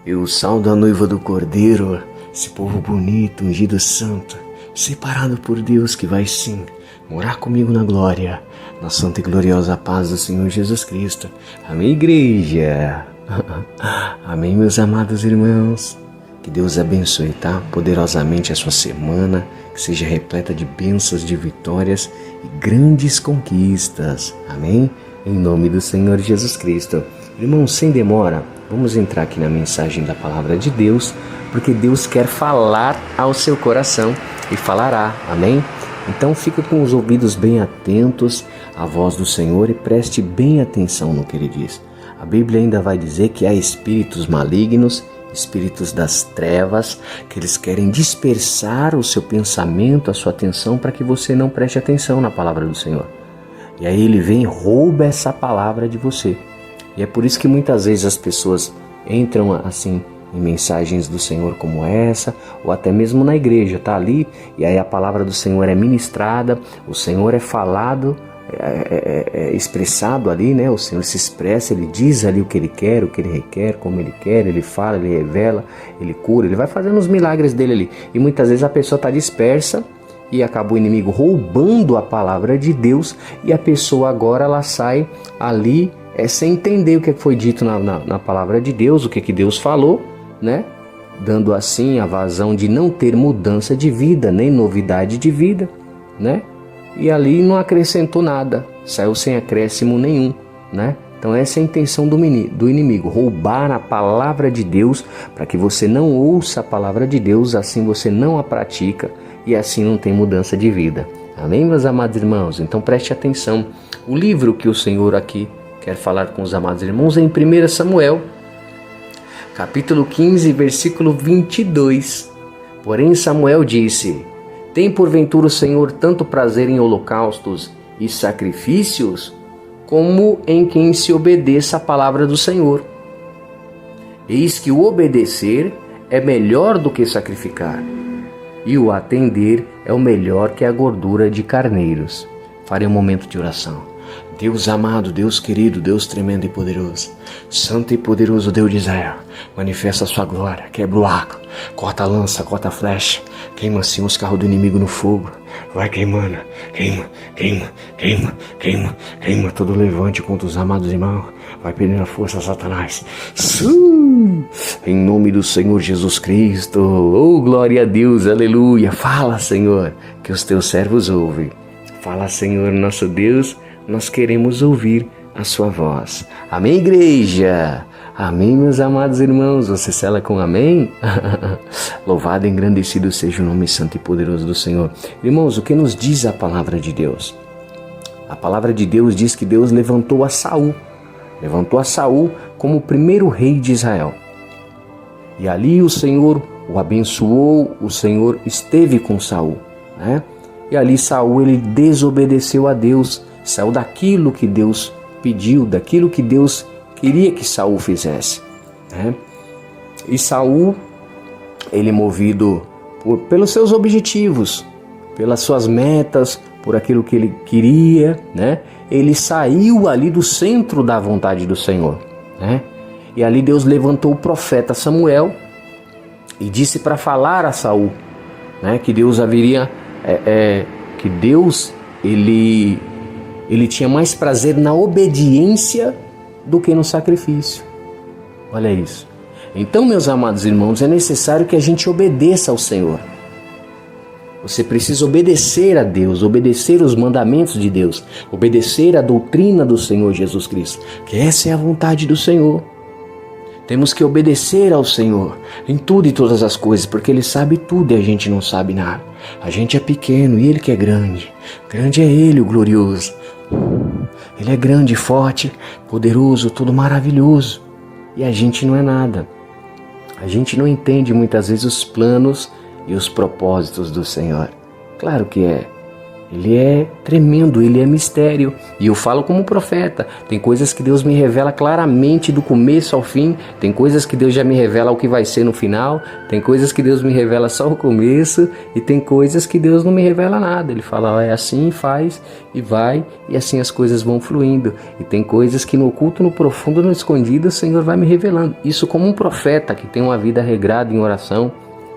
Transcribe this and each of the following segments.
Eu saldo a noiva do Cordeiro, esse povo bonito, ungido santo, separado por Deus que vai sim morar comigo na glória, na santa e gloriosa paz do Senhor Jesus Cristo. Amém, igreja? Amém, meus amados irmãos? Que Deus abençoe, tá? Poderosamente a sua semana, que seja repleta de bênçãos, de vitórias e grandes conquistas. Amém? Em nome do Senhor Jesus Cristo. Irmãos, sem demora, vamos entrar aqui na mensagem da palavra de Deus, porque Deus quer falar ao seu coração e falará. Amém? Então fica com os ouvidos bem atentos à voz do Senhor e preste bem atenção no que Ele diz. A Bíblia ainda vai dizer que há espíritos malignos, espíritos das trevas, que eles querem dispersar o seu pensamento, a sua atenção, para que você não preste atenção na palavra do Senhor. E aí ele vem e rouba essa palavra de você. E é por isso que muitas vezes as pessoas entram assim em mensagens do Senhor como essa, ou até mesmo na igreja, tá ali, e aí a palavra do Senhor é ministrada, o Senhor é falado, é expressado ali, né? O Senhor se expressa, Ele diz ali o que Ele quer, o que Ele requer, como Ele quer, Ele fala, Ele revela, Ele cura, Ele vai fazendo os milagres dele ali. E muitas vezes a pessoa está dispersa e acaba o inimigo roubando a palavra de Deus, e a pessoa agora ela sai ali sem entender o que foi dito na palavra de Deus, o que Deus falou, né? Dando assim a vazão de não ter mudança de vida, nem novidade de vida, né? E ali não acrescentou nada, saiu sem acréscimo nenhum, né? Então essa é a intenção do inimigo, roubar a palavra de Deus para que você não ouça a palavra de Deus, assim você não a pratica e assim não tem mudança de vida. Amém, meus amados irmãos? Então preste atenção. O livro que o Senhor aqui quer falar com os amados irmãos é em 1 Samuel, capítulo 15, versículo 22. Porém Samuel disse: tem porventura o Senhor tanto prazer em holocaustos e sacrifícios, como em quem se obedeça à palavra do Senhor? Eis que o obedecer é melhor do que sacrificar, e o atender é o melhor que a gordura de carneiros. Farei um momento de oração. Deus amado, Deus querido, Deus tremendo e poderoso, santo e poderoso Deus de Israel, manifesta a sua glória, quebra o arco, corta a lança, corta a flecha, queima assim os carros do inimigo no fogo, vai queimando, queima todo levante contra os amados irmãos, vai perdendo a força, Satanás, em nome do Senhor Jesus Cristo. Oh, glória a Deus, aleluia. Fala, Senhor, que os teus servos ouvem. Fala, Senhor, nosso Deus, nós queremos ouvir a sua voz. Amém, igreja? Amém, meus amados irmãos? Você sela com amém? Louvado e engrandecido seja o nome santo e poderoso do Senhor. Irmãos, o que nos diz a palavra de Deus? A palavra de Deus diz que Deus levantou a Saul. Levantou a Saul como o primeiro rei de Israel. E ali o Senhor o abençoou, o Senhor esteve com Saul, né? E ali Saul, ele desobedeceu a Deus, saiu daquilo que Deus pediu, daquilo que Deus queria que Saul fizesse, né? E Saul, ele movido pelos seus objetivos, pelas suas metas, por aquilo que ele queria, né? Ele saiu ali do centro da vontade do Senhor, né? E ali Deus levantou o profeta Samuel e disse para falar a Saul, né? Que Deus haveria, que Deus ele tinha mais prazer na obediência do que no sacrifício. Olha isso. Então, meus amados irmãos, é necessário que a gente obedeça ao Senhor. Você precisa obedecer a Deus, obedecer os mandamentos de Deus, obedecer a doutrina do Senhor Jesus Cristo, que essa é a vontade do Senhor. Temos que obedecer ao Senhor em tudo e todas as coisas, porque Ele sabe tudo e a gente não sabe nada. A gente é pequeno e Ele que é grande. Grande é Ele, o glorioso. Ele é grande, forte, poderoso, todo maravilhoso. E a gente não é nada. A gente não entende muitas vezes os planos e os propósitos do Senhor. Claro que é. Ele é tremendo, ele é mistério. E eu falo como profeta. Tem coisas que Deus me revela claramente do começo ao fim. Tem coisas que Deus já me revela o que vai ser no final. Tem coisas que Deus me revela só o começo. E tem coisas que Deus não me revela nada. Ele fala, é assim, faz e vai. E assim as coisas vão fluindo. E tem coisas que no oculto, no profundo, no escondido, o Senhor vai me revelando. Isso como um profeta que tem uma vida regrada em oração,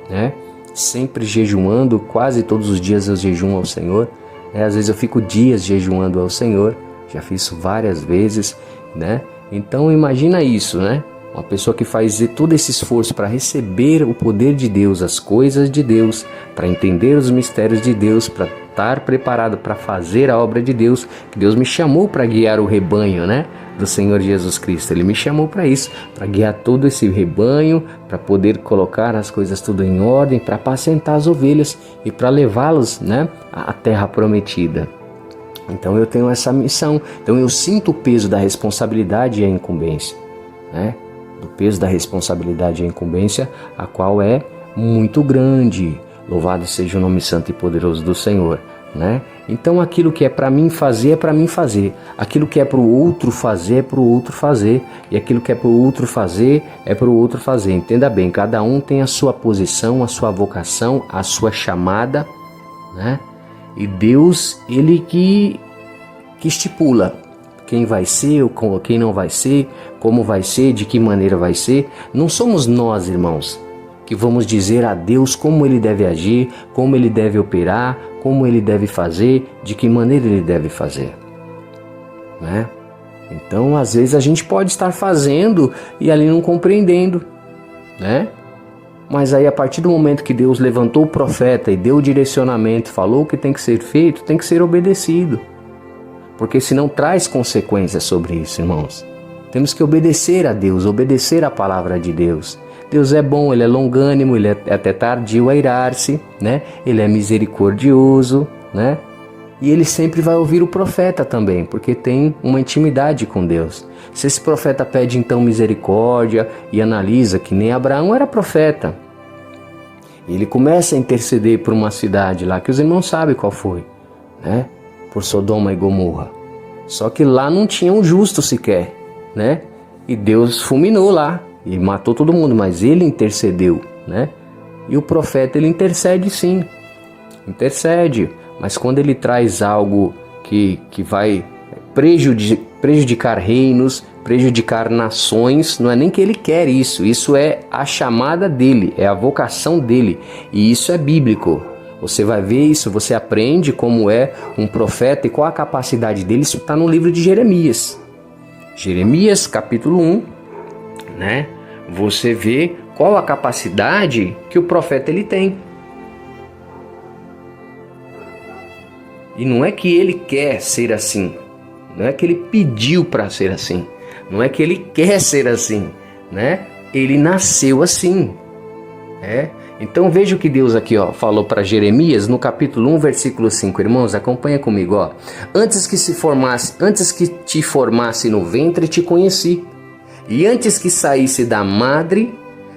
né? Sempre jejuando, quase todos os dias eu jejuo ao Senhor. Às vezes eu fico dias jejuando ao Senhor, já fiz isso várias vezes, né? Então imagina isso, né? Uma pessoa que faz todo esse esforço para receber o poder de Deus, as coisas de Deus, para entender os mistérios de Deus, para estar preparado para fazer a obra de Deus, que Deus me chamou para guiar o rebanho, né? Do Senhor Jesus Cristo. Ele me chamou para isso, para guiar todo esse rebanho, para poder colocar as coisas tudo em ordem, para apacentar as ovelhas e para levá-los, né, à terra prometida. Então eu tenho essa missão. Então eu sinto o peso da responsabilidade e a incumbência, né? Do peso da responsabilidade e a incumbência, a qual é muito grande. Louvado seja o nome santo e poderoso do Senhor, né? Então aquilo que é para mim fazer é para mim fazer, aquilo que é para o outro fazer é para o outro fazer, e aquilo que é para o outro fazer é para o outro fazer. Entenda bem, cada um tem a sua posição, a sua vocação, a sua chamada, né? E Deus, ele que estipula quem vai ser, quem não vai ser, como vai ser, de que maneira vai ser. Não somos nós, irmãos, que vamos dizer a Deus como Ele deve agir, como Ele deve operar, como Ele deve fazer, de que maneira Ele deve fazer, né? Então, às vezes a gente pode estar fazendo e ali não compreendendo, né? Mas aí, a partir do momento que Deus levantou o profeta e deu o direcionamento, falou o que tem que ser feito, tem que ser obedecido, porque senão traz consequências sobre isso, irmãos. Temos que obedecer a Deus, obedecer a palavra de Deus. Deus é bom, Ele é longânimo, Ele é até tardio a irar-se, né? Ele é misericordioso, né? E Ele sempre vai ouvir o profeta também, porque tem uma intimidade com Deus. Se esse profeta pede então misericórdia e analisa que nem Abraão era profeta, ele começa a interceder por uma cidade lá, que os irmãos sabem qual foi, né? Por Sodoma e Gomorra. Só que lá não tinha um justo sequer, né? E Deus fulminou lá. E matou todo mundo, mas ele intercedeu, né? E o profeta, ele intercede sim, intercede, mas quando ele traz algo que vai prejudicar reinos, prejudicar nações, não é nem que ele quer isso, isso é a chamada dele, é a vocação dele, e isso é bíblico. Você vai ver isso, você aprende como é um profeta e qual a capacidade dele. Isso está no livro de Jeremias. Jeremias, capítulo 1, né? Você vê qual a capacidade que o profeta ele tem. E não é que ele quer ser assim, não é que ele pediu para ser assim, não é que ele quer ser assim, né? Ele nasceu assim, né? Então veja o que Deus aqui falou para Jeremias no capítulo 1, versículo 5. Irmãos, acompanha comigo. Antes que te formasse no ventre, te conheci. E antes que saísse da madre,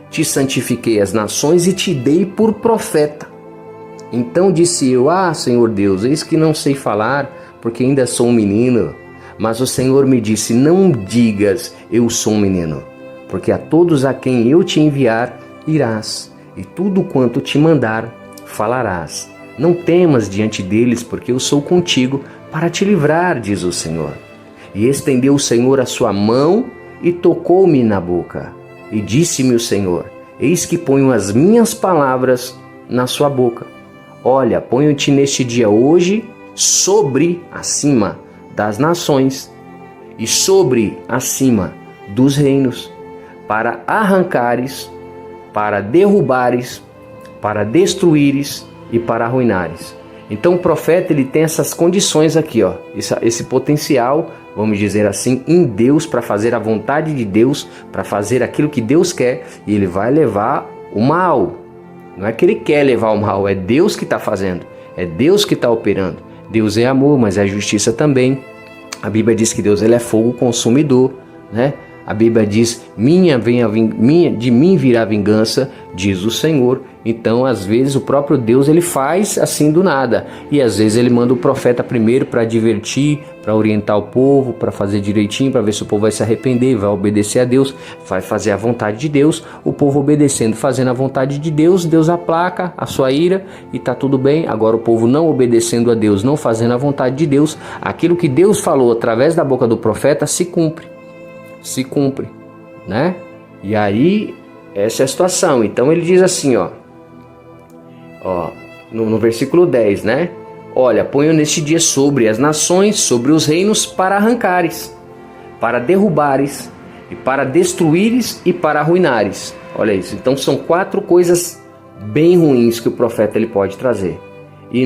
te santifiquei as nações e te dei por profeta. Então disse eu, Senhor Deus, eis que não sei falar, porque ainda sou um menino. Mas o Senhor me disse, não digas, eu sou um menino, porque a todos a quem eu te enviar, irás, e tudo quanto te mandar, falarás. Não temas diante deles, porque eu sou contigo, para te livrar, diz o Senhor. E estendeu o Senhor a sua mão, e tocou-me na boca, e disse-me o Senhor, eis que ponho as minhas palavras na sua boca. Olha, ponho-te neste dia hoje acima das nações, e acima dos reinos, para arrancares, para derrubares, para destruíres e para arruinares. Então o profeta, ele tem essas condições aqui, esse potencial, vamos dizer assim, em Deus, para fazer a vontade de Deus, para fazer aquilo que Deus quer, e ele vai levar o mal. Não é que ele quer levar o mal, é Deus que está fazendo, é Deus que está operando. Deus é amor, mas é justiça também. A Bíblia diz que Deus, ele é fogo consumidor, né? A Bíblia diz, de mim virá a vingança, diz o Senhor. Então, às vezes, o próprio Deus ele faz assim do nada. E às vezes ele manda o profeta primeiro para advertir, para orientar o povo, para fazer direitinho, para ver se o povo vai se arrepender, vai obedecer a Deus, vai fazer a vontade de Deus. O povo obedecendo, fazendo a vontade de Deus, Deus aplaca a sua ira e está tudo bem. Agora o povo não obedecendo a Deus, não fazendo a vontade de Deus, aquilo que Deus falou através da boca do profeta se cumpre, né? E aí, essa é a situação. Então ele diz assim, no versículo 10, né? Olha, ponho neste dia sobre as nações, sobre os reinos, para arrancares, para derrubares, e para destruíres e para arruinares. Olha isso. Então são 4 coisas bem ruins que o profeta ele pode trazer. E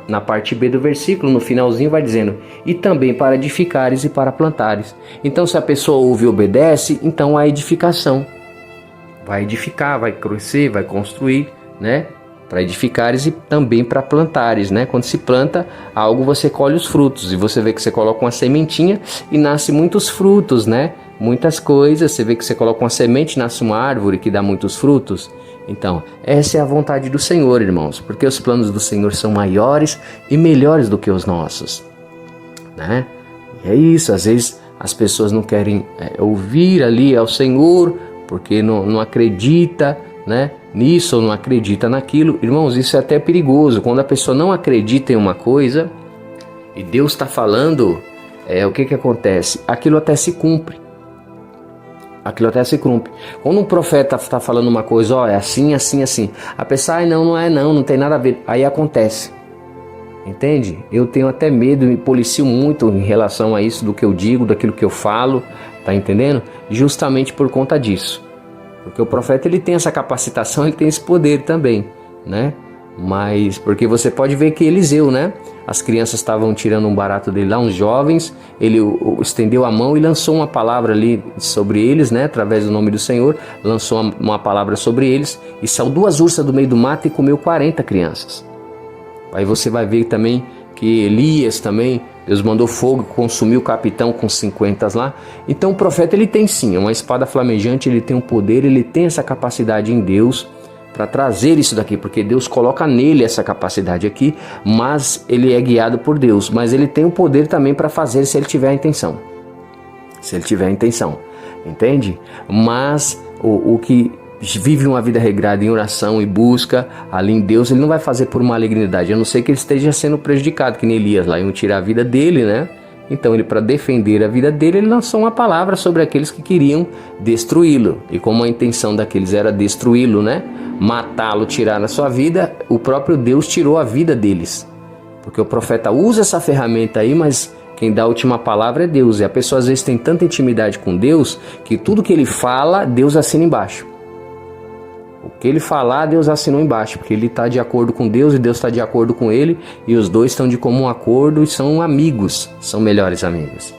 na parte B do versículo, no finalzinho vai dizendo, e também para edificares e para plantares. Então se a pessoa ouve e obedece, então há edificação. Vai edificar, vai crescer, vai construir, né? Para edificares e também para plantares, né? Quando se planta algo, você colhe os frutos. E você vê que você coloca uma sementinha e nasce muitos frutos, né? Muitas coisas. Você vê que você coloca uma semente e nasce uma árvore que dá muitos frutos. Então, essa é a vontade do Senhor, irmãos. Porque os planos do Senhor são maiores e melhores do que os nossos, né? E é isso. Às vezes as pessoas não querem ouvir ali ao Senhor porque não acredita, né, nisso ou não acredita naquilo. Irmãos, isso é até perigoso. Quando a pessoa não acredita em uma coisa e Deus está falando, o que acontece? Aquilo até se cumpre. Quando um profeta está falando uma coisa, é assim, assim, assim, a pessoa, não tem nada a ver. Aí acontece. Entende? Eu tenho até medo, me policio muito em relação a isso, do que eu digo, daquilo que eu falo, tá entendendo? Justamente por conta disso. Porque o profeta ele tem essa capacitação, ele tem esse poder também, né? Mas porque você pode ver que Eliseu, né? As crianças estavam tirando um barato dele lá, uns jovens, ele estendeu a mão e lançou uma palavra ali sobre eles, né? Através do nome do Senhor, lançou uma palavra sobre eles e saiu 2 ursas do meio do mato e comeu 40 crianças. Aí você vai ver também que Elias também, Deus mandou fogo, consumiu o capitão com 50 lá. Então o profeta ele tem sim, uma espada flamejante, ele tem um poder, ele tem essa capacidade em Deus para trazer isso daqui, porque Deus coloca nele essa capacidade aqui, mas ele é guiado por Deus, mas ele tem o poder também para fazer se ele tiver a intenção. Entende? Mas o que vive uma vida regrada em oração e busca ali em Deus, ele não vai fazer por malignidade, a não ser que ele esteja sendo prejudicado, que nem Elias lá, iam tirar a vida dele, né? Então ele, para defender a vida dele, ele lançou uma palavra sobre aqueles que queriam destruí-lo, e como a intenção daqueles era destruí-lo, né? Matá-lo, tirar a sua vida, o próprio Deus tirou a vida deles, porque o profeta usa essa ferramenta aí, mas quem dá a última palavra é Deus, e a pessoa às vezes tem tanta intimidade com Deus, que tudo que ele fala, Deus assina embaixo. O que ele falar, Deus assinou embaixo, porque ele está de acordo com Deus e Deus está de acordo com ele, e os dois estão de comum acordo e são amigos, são melhores amigos.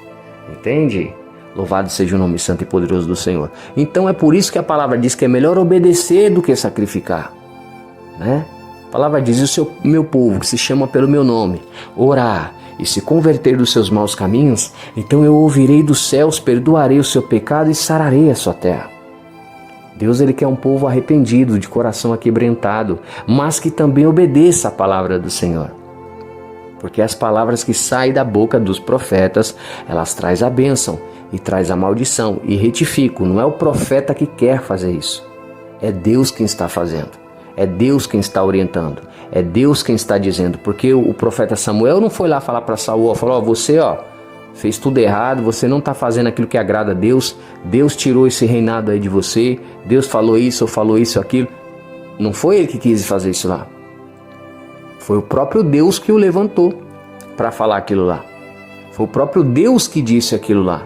Entende? Louvado seja o nome santo e poderoso do Senhor. Então é por isso que a palavra diz que é melhor obedecer do que sacrificar, né? A palavra diz, o meu povo, que se chama pelo meu nome, orar e se converter dos seus maus caminhos, então eu ouvirei dos céus, perdoarei o seu pecado e sararei a sua terra. Deus ele quer um povo arrependido, de coração aquebrantado, mas que também obedeça a palavra do Senhor. Porque as palavras que saem da boca dos profetas, elas trazem a bênção e traz a maldição. E retifico, não é o profeta que quer fazer isso. É Deus quem está fazendo. É Deus quem está orientando. É Deus quem está dizendo. Porque o profeta Samuel não foi lá falar para Saul, falou, você fez tudo errado, você não está fazendo aquilo que agrada a Deus, Deus tirou esse reinado aí de você, Deus falou isso, ou falou isso, aquilo. Não foi ele que quis fazer isso lá. Foi o próprio Deus que o levantou para falar aquilo lá. Foi o próprio Deus que disse aquilo lá.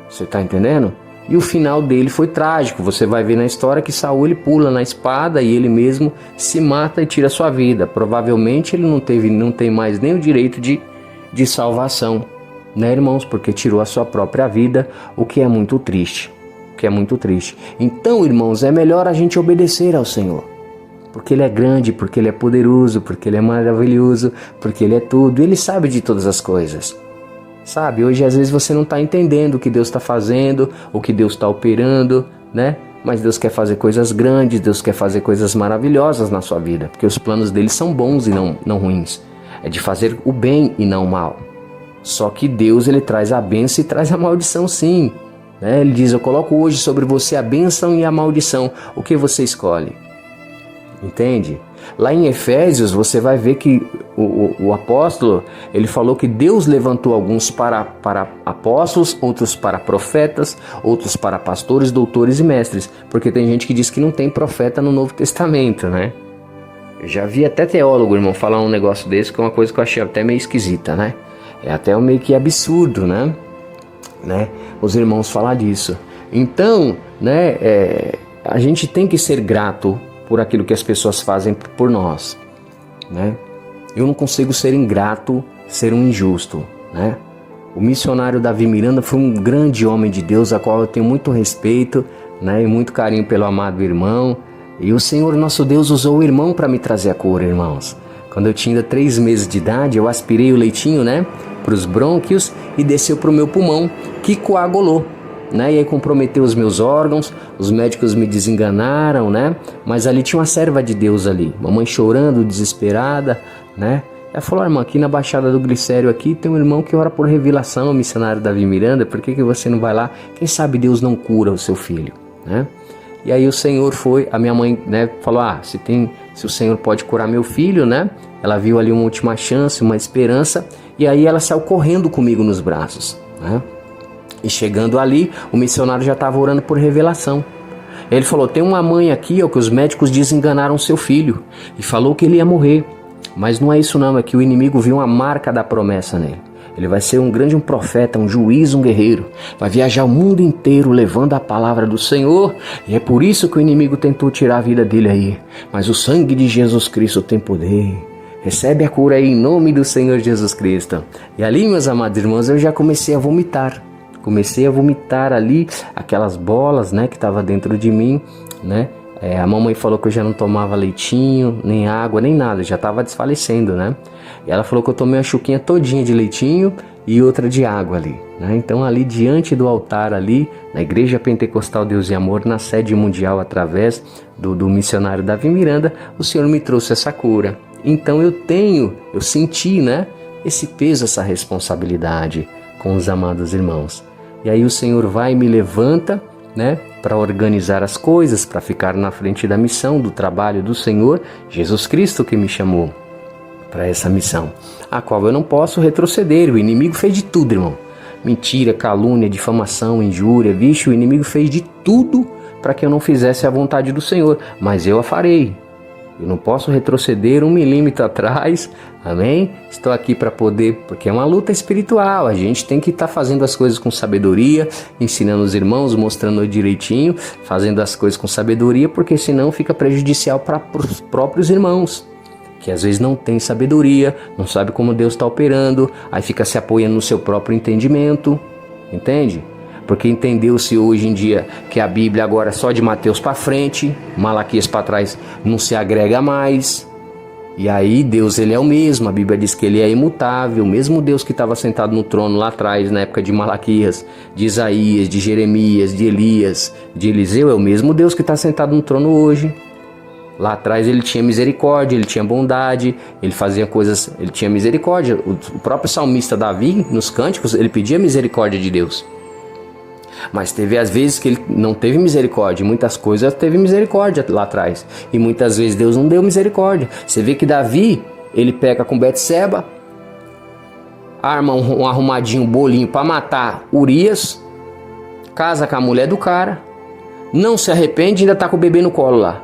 Você está entendendo? E o final dele foi trágico. Você vai ver na história que Saul ele pula na espada e ele mesmo se mata e tira a sua vida. Provavelmente ele não tem mais nem o direito de salvação, né, irmãos? Porque tirou a sua própria vida, o que é muito triste. Então, irmãos, é melhor a gente obedecer ao Senhor. Porque Ele é grande, porque Ele é poderoso, porque Ele é maravilhoso, porque Ele é tudo. Ele sabe de todas as coisas. Sabe, hoje às vezes você não está entendendo o que Deus está fazendo, o que Deus está operando, né? Mas Deus quer fazer coisas grandes, Deus quer fazer coisas maravilhosas na sua vida, porque os planos dele são bons e não ruins. É de fazer o bem e não o mal. Só que Deus, ele traz a bênção e traz a maldição sim. Né? Ele diz, eu coloco hoje sobre você a bênção e a maldição. O que você escolhe? Entende? Lá em Efésios você vai ver que o apóstolo, ele falou que Deus levantou alguns para apóstolos, outros para profetas, outros para pastores, doutores e mestres. Porque tem gente que diz que não tem profeta no Novo Testamento, né? Eu já vi até teólogo, irmão, falar um negócio desse, que é uma coisa que eu achei até meio esquisita, né? É até meio que absurdo, né? Os irmãos falar disso. Então, né, a gente tem que ser grato por aquilo que as pessoas fazem por nós, né? Eu não consigo ser ingrato, ser um injusto, né? O missionário Davi Miranda foi um grande homem de Deus, a qual eu tenho muito respeito, né, e muito carinho pelo amado irmão. E o Senhor nosso Deus usou o irmão para me trazer a cura, irmãos. Quando eu tinha 3 meses de idade, eu aspirei o leitinho, né, para os brônquios e desceu para o meu pulmão, que coagulou. Né? E aí comprometeu os meus órgãos, os médicos me desenganaram, né? Mas ali tinha uma serva de Deus ali, mamãe chorando, desesperada, né? Ela falou, irmã, aqui na Baixada do Glicério aqui tem um irmão que ora por revelação, o missionário Davi Miranda, por que você não vai lá? Quem sabe Deus não cura o seu filho, né? E aí o Senhor foi, a minha mãe, né, falou, se o Senhor pode curar meu filho, né? Ela viu ali uma última chance, uma esperança, e aí ela saiu correndo comigo nos braços, né? E chegando ali, o missionário já estava orando por revelação. Ele falou, tem uma mãe aqui, ó, que os médicos desenganaram seu filho. E falou que ele ia morrer. Mas não é isso não, é que o inimigo viu uma marca da promessa nele. Ele vai ser um grande profeta, um juiz, um guerreiro. Vai viajar o mundo inteiro levando a palavra do Senhor. E é por isso que o inimigo tentou tirar a vida dele aí. Mas o sangue de Jesus Cristo tem poder. Recebe a cura aí em nome do Senhor Jesus Cristo. E ali, meus amados irmãos, eu já comecei a vomitar. Comecei a vomitar ali aquelas bolas, né, que estava dentro de mim, né? A mamãe falou que eu já não tomava leitinho, nem água, nem nada, já estava desfalecendo, né? E ela falou que eu tomei uma chuquinha todinha de leitinho e outra de água ali, né? Então ali diante do altar ali, na Igreja Pentecostal Deus e Amor, na sede mundial através do missionário Davi Miranda, o Senhor me trouxe essa cura. Então eu senti, né, esse peso, essa responsabilidade com os amados irmãos. E aí o Senhor vai e me levanta, né, para organizar as coisas, para ficar na frente da missão, do trabalho do Senhor, Jesus Cristo que me chamou para essa missão, a qual eu não posso retroceder. O inimigo fez de tudo, irmão. Mentira, calúnia, difamação, injúria, vixe, o inimigo fez de tudo para que eu não fizesse a vontade do Senhor, mas eu a farei. Eu não posso retroceder 1 milímetro atrás, amém? Estou aqui para poder, porque é uma luta espiritual, a gente tem que estar fazendo as coisas com sabedoria, ensinando os irmãos, mostrando direitinho, fazendo as coisas com sabedoria, porque senão fica prejudicial para os próprios irmãos, que às vezes não tem sabedoria, não sabe como Deus está operando, aí fica se apoiando no seu próprio entendimento, entende? Porque entendeu-se hoje em dia que a Bíblia agora é só de Mateus para frente, Malaquias para trás não se agrega mais. E aí Deus, ele é o mesmo, a Bíblia diz que ele é imutável, o mesmo Deus que estava sentado no trono lá atrás, na época de Malaquias, de Isaías, de Jeremias, de Elias, de Eliseu, é o mesmo Deus que está sentado no trono hoje. Lá atrás ele tinha misericórdia, ele tinha bondade, ele fazia coisas, ele tinha misericórdia. O próprio salmista Davi, nos cânticos, ele pedia misericórdia de Deus. Mas teve as vezes que ele não teve misericórdia, muitas coisas teve misericórdia lá atrás, e muitas vezes Deus não deu misericórdia. Você vê que Davi, ele peca com Betseba, arma um arrumadinho, bolinho para matar Urias, casa com a mulher do cara, não se arrepende e ainda tá com o bebê no colo lá.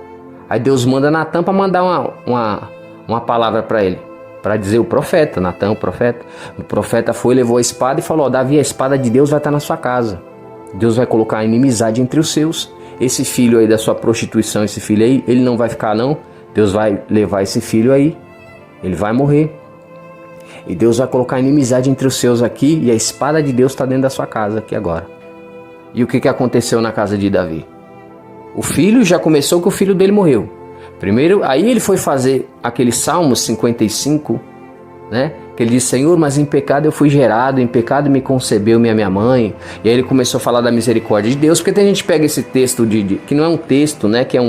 Aí Deus manda Natan para mandar uma palavra para ele, para dizer o profeta, Natan, o profeta foi, levou a espada e falou, Davi, a espada de Deus vai estar na sua casa. Deus vai colocar a inimizade entre os seus. Esse filho aí da sua prostituição, esse filho aí, ele não vai ficar não. Deus vai levar esse filho aí, ele vai morrer. E Deus vai colocar a inimizade entre os seus aqui, e a espada de Deus está dentro da sua casa aqui agora. E o que aconteceu na casa de Davi? O filho já começou que o filho dele morreu. Primeiro, aí ele foi fazer aquele Salmo 55, né? Que ele disse: Senhor, mas em pecado eu fui gerado, em pecado me concebeu minha mãe. E aí ele começou a falar da misericórdia de Deus, porque tem gente que pega esse texto que não é um texto, né, que é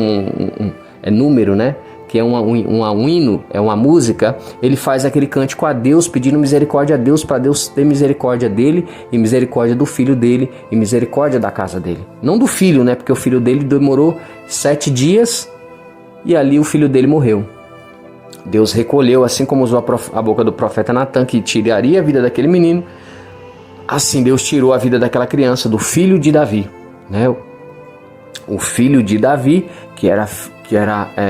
é número, né, que é um hino, é uma música. Ele faz aquele cântico a Deus, pedindo misericórdia a Deus, para Deus ter misericórdia dele, e misericórdia do filho dele, e misericórdia da casa dele. Não do filho, né, porque o filho dele demorou 7 dias, e ali o filho dele morreu. Deus recolheu, assim como usou a boca do profeta Natan, que tiraria a vida daquele menino, assim Deus tirou a vida daquela criança, do filho de Davi, né? O filho de Davi, que era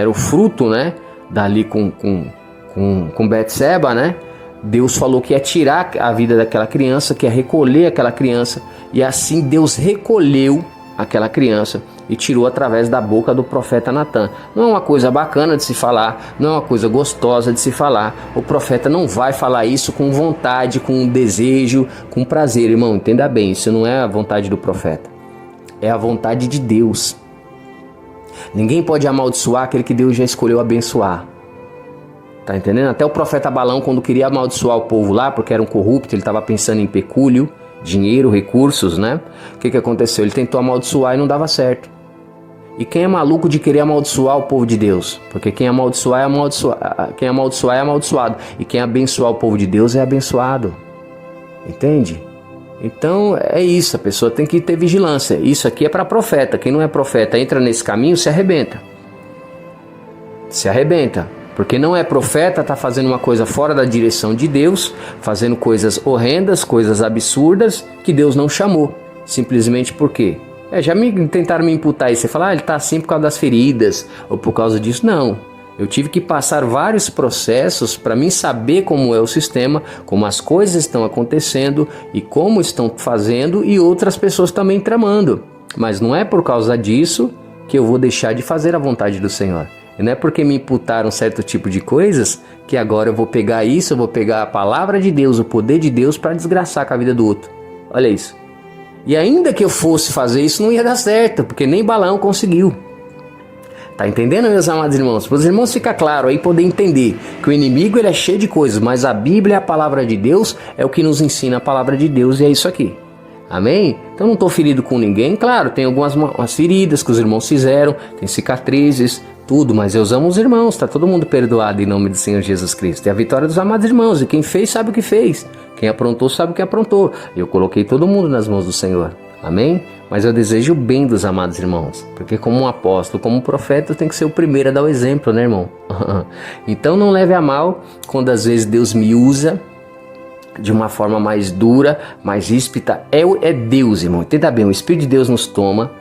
o fruto, né, dali com Betseba, né? Deus falou que ia tirar a vida daquela criança, que ia recolher aquela criança, e assim Deus recolheu aquela criança e tirou através da boca do profeta Natan. Não é uma coisa bacana de se falar, não é uma coisa gostosa de se falar. O profeta não vai falar isso com vontade, com desejo, com prazer, irmão, entenda bem, isso não é a vontade do profeta, é a vontade de Deus. Ninguém pode amaldiçoar aquele que Deus já escolheu abençoar. Tá entendendo? Até o profeta Balaão, quando queria amaldiçoar o povo lá, porque era um corrupto, ele estava pensando em pecúlio, dinheiro, recursos, né? O que aconteceu? Ele tentou amaldiçoar e não dava certo. E quem é maluco de querer amaldiçoar o povo de Deus? Porque quem amaldiçoar é amaldiçoado. E quem abençoar o povo de Deus é abençoado. Entende? Então é isso, a pessoa tem que ter vigilância. Isso aqui é para profeta. Quem não é profeta entra nesse caminho, se arrebenta. Se arrebenta. Porque não é profeta, está fazendo uma coisa fora da direção de Deus, fazendo coisas horrendas, coisas absurdas, que Deus não chamou. Simplesmente por quê? Já tentaram me imputar isso. Você fala, ele está assim por causa das feridas, ou por causa disso. Não. Eu tive que passar vários processos para mim saber como é o sistema, como as coisas estão acontecendo e como estão fazendo, e outras pessoas também tramando. Mas não é por causa disso que eu vou deixar de fazer a vontade do Senhor. E não é porque me imputaram certo tipo de coisas que agora eu vou pegar isso, eu vou pegar a palavra de Deus, o poder de Deus para desgraçar com a vida do outro. Olha isso. E ainda que eu fosse fazer isso, não ia dar certo, porque nem Balaão conseguiu. Tá entendendo, meus amados irmãos? Para os irmãos ficar claro aí, poder entender que o inimigo ele é cheio de coisas, mas a Bíblia, a palavra de Deus, é o que nos ensina a palavra de Deus, e é isso aqui. Amém? Então não estou ferido com ninguém. Claro, tem algumas feridas que os irmãos fizeram, tem cicatrizes, tudo, mas eu amo os irmãos, está todo mundo perdoado em nome do Senhor Jesus Cristo. É a vitória dos amados irmãos, e quem fez sabe o que fez, quem aprontou sabe o que aprontou. Eu coloquei todo mundo nas mãos do Senhor. Amém? Mas eu desejo o bem dos amados irmãos, porque como um apóstolo, como um profeta, eu tenho que ser o primeiro a dar o exemplo, né, irmão? Então não leve a mal quando às vezes Deus me usa de uma forma mais dura, mais ríspida. É Deus, irmão. Entenda bem, o Espírito de Deus nos toma,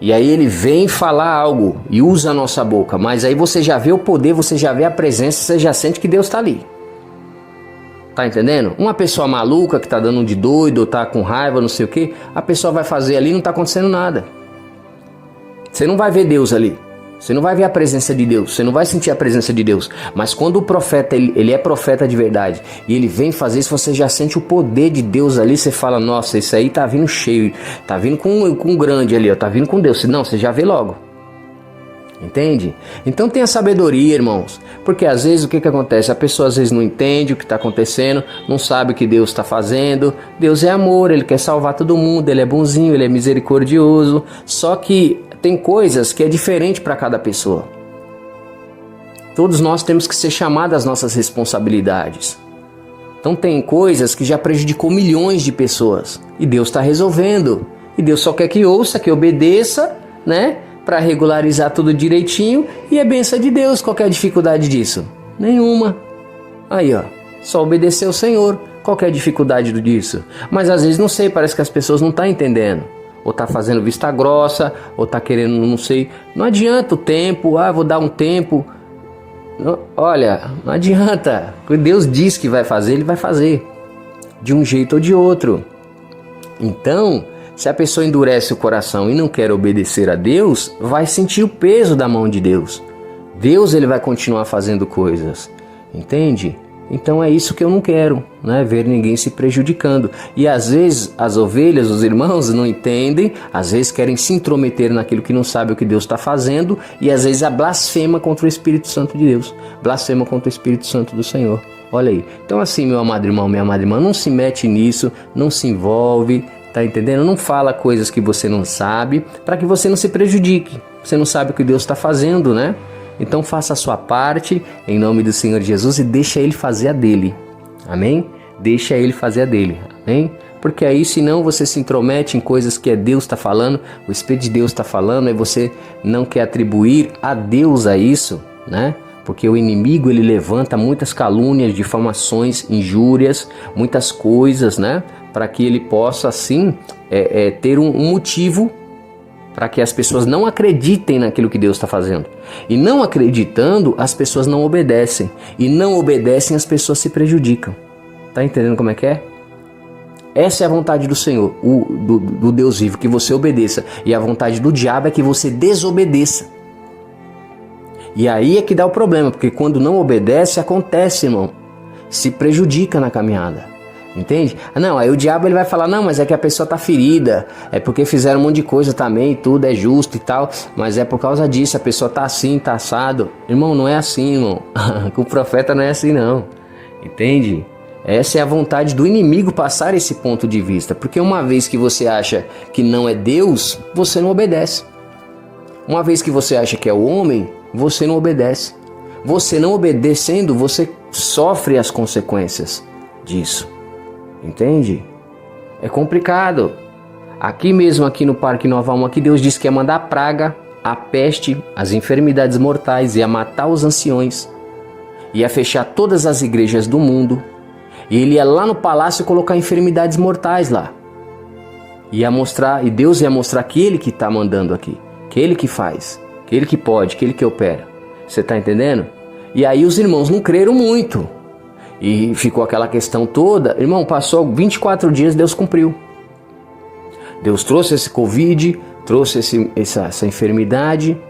e aí ele vem falar algo e usa a nossa boca, mas aí você já vê o poder, você já vê a presença, você já sente que Deus está ali. Tá entendendo? Uma pessoa maluca que tá dando de doido, ou tá com raiva, não sei o que, a pessoa vai fazer ali e não tá acontecendo nada. Você não vai ver Deus ali. Você não vai ver a presença de Deus, você não vai sentir a presença de Deus. Mas quando o profeta, ele é profeta de verdade, e ele vem fazer isso, você já sente o poder de Deus ali. Você fala, nossa, isso aí tá vindo cheio, tá vindo com grande ali, ó, tá vindo com Deus. Não, você já vê logo. Entende? Então tenha sabedoria, irmãos. Porque às vezes o que acontece? A pessoa às vezes não entende o que está acontecendo, não sabe o que Deus está fazendo. Deus é amor, Ele quer salvar todo mundo, Ele é bonzinho, Ele é misericordioso. Só que tem coisas que é diferente para cada pessoa. Todos nós temos que ser chamados às nossas responsabilidades. Então tem coisas que já prejudicou milhões de pessoas, e Deus está resolvendo. E Deus só quer que ouça, que obedeça, né? Para regularizar tudo direitinho, e é bênção de Deus. Qual que é a dificuldade disso? Nenhuma. Aí, ó, só obedecer ao Senhor. Qual que é a dificuldade disso? Mas às vezes, não sei, parece que as pessoas não estão entendendo. Ou tá fazendo vista grossa, ou tá querendo, não sei. Não adianta o tempo, vou dar um tempo. Não, olha, não adianta. O que Deus diz que vai fazer, Ele vai fazer. De um jeito ou de outro. Então, se a pessoa endurece o coração e não quer obedecer a Deus, vai sentir o peso da mão de Deus. Deus, Ele vai continuar fazendo coisas. Entende? Então é isso que eu não quero, né? Ver ninguém se prejudicando. E às vezes as ovelhas, os irmãos não entendem, às vezes querem se intrometer naquilo que não sabe o que Deus está fazendo, e às vezes a blasfema contra o Espírito Santo de Deus, blasfema contra o Espírito Santo do Senhor. Olha aí. Então assim, meu amado irmão, minha amada irmã, não se mete nisso, não se envolve, tá entendendo? Não fala coisas que você não sabe, para que você não se prejudique. Você não sabe o que Deus está fazendo, né? Então faça a sua parte, em nome do Senhor Jesus, e deixa Ele fazer a dele. Amém? Deixa Ele fazer a dele. Amém? Porque aí, senão, você se intromete em coisas que Deus está falando, o Espírito de Deus está falando, e você não quer atribuir a Deus a isso, né? Porque o inimigo, ele levanta muitas calúnias, difamações, injúrias, muitas coisas, né? Para que ele possa, assim, ter um motivo para que as pessoas não acreditem naquilo que Deus está fazendo. E não acreditando, as pessoas não obedecem. E não obedecem, as pessoas se prejudicam. Tá entendendo como é que é? Essa é a vontade do Senhor, do Deus vivo, que você obedeça. E a vontade do diabo é que você desobedeça. E aí é que dá o problema, porque quando não obedece, acontece, irmão. Se prejudica na caminhada. Entende? Não, aí o diabo ele vai falar, não, mas é que a pessoa tá ferida, é porque fizeram um monte de coisa também, tudo é justo e tal, mas é por causa disso, a pessoa tá assim, tá assado. Irmão, não é assim, irmão. Com o profeta não é assim, não. Entende? Essa é a vontade do inimigo passar esse ponto de vista, porque uma vez que você acha que não é Deus, você não obedece. Uma vez que você acha que é o homem, você não obedece. Você não obedecendo, você sofre as consequências disso. Entende? É complicado. Aqui mesmo, aqui no Parque Nova Alma, aqui Deus disse que ia mandar a praga, a peste, as enfermidades mortais, ia matar os anciões, ia fechar todas as igrejas do mundo, e ele ia lá no palácio colocar enfermidades mortais lá. Ia mostrar, e Deus ia mostrar que ele que está mandando aqui, que ele que faz, que ele que pode, que ele que opera. Você está entendendo? E aí os irmãos não creram muito. E ficou aquela questão toda. Irmão, passou 24 dias, Deus cumpriu. Deus trouxe esse Covid, trouxe essa enfermidade.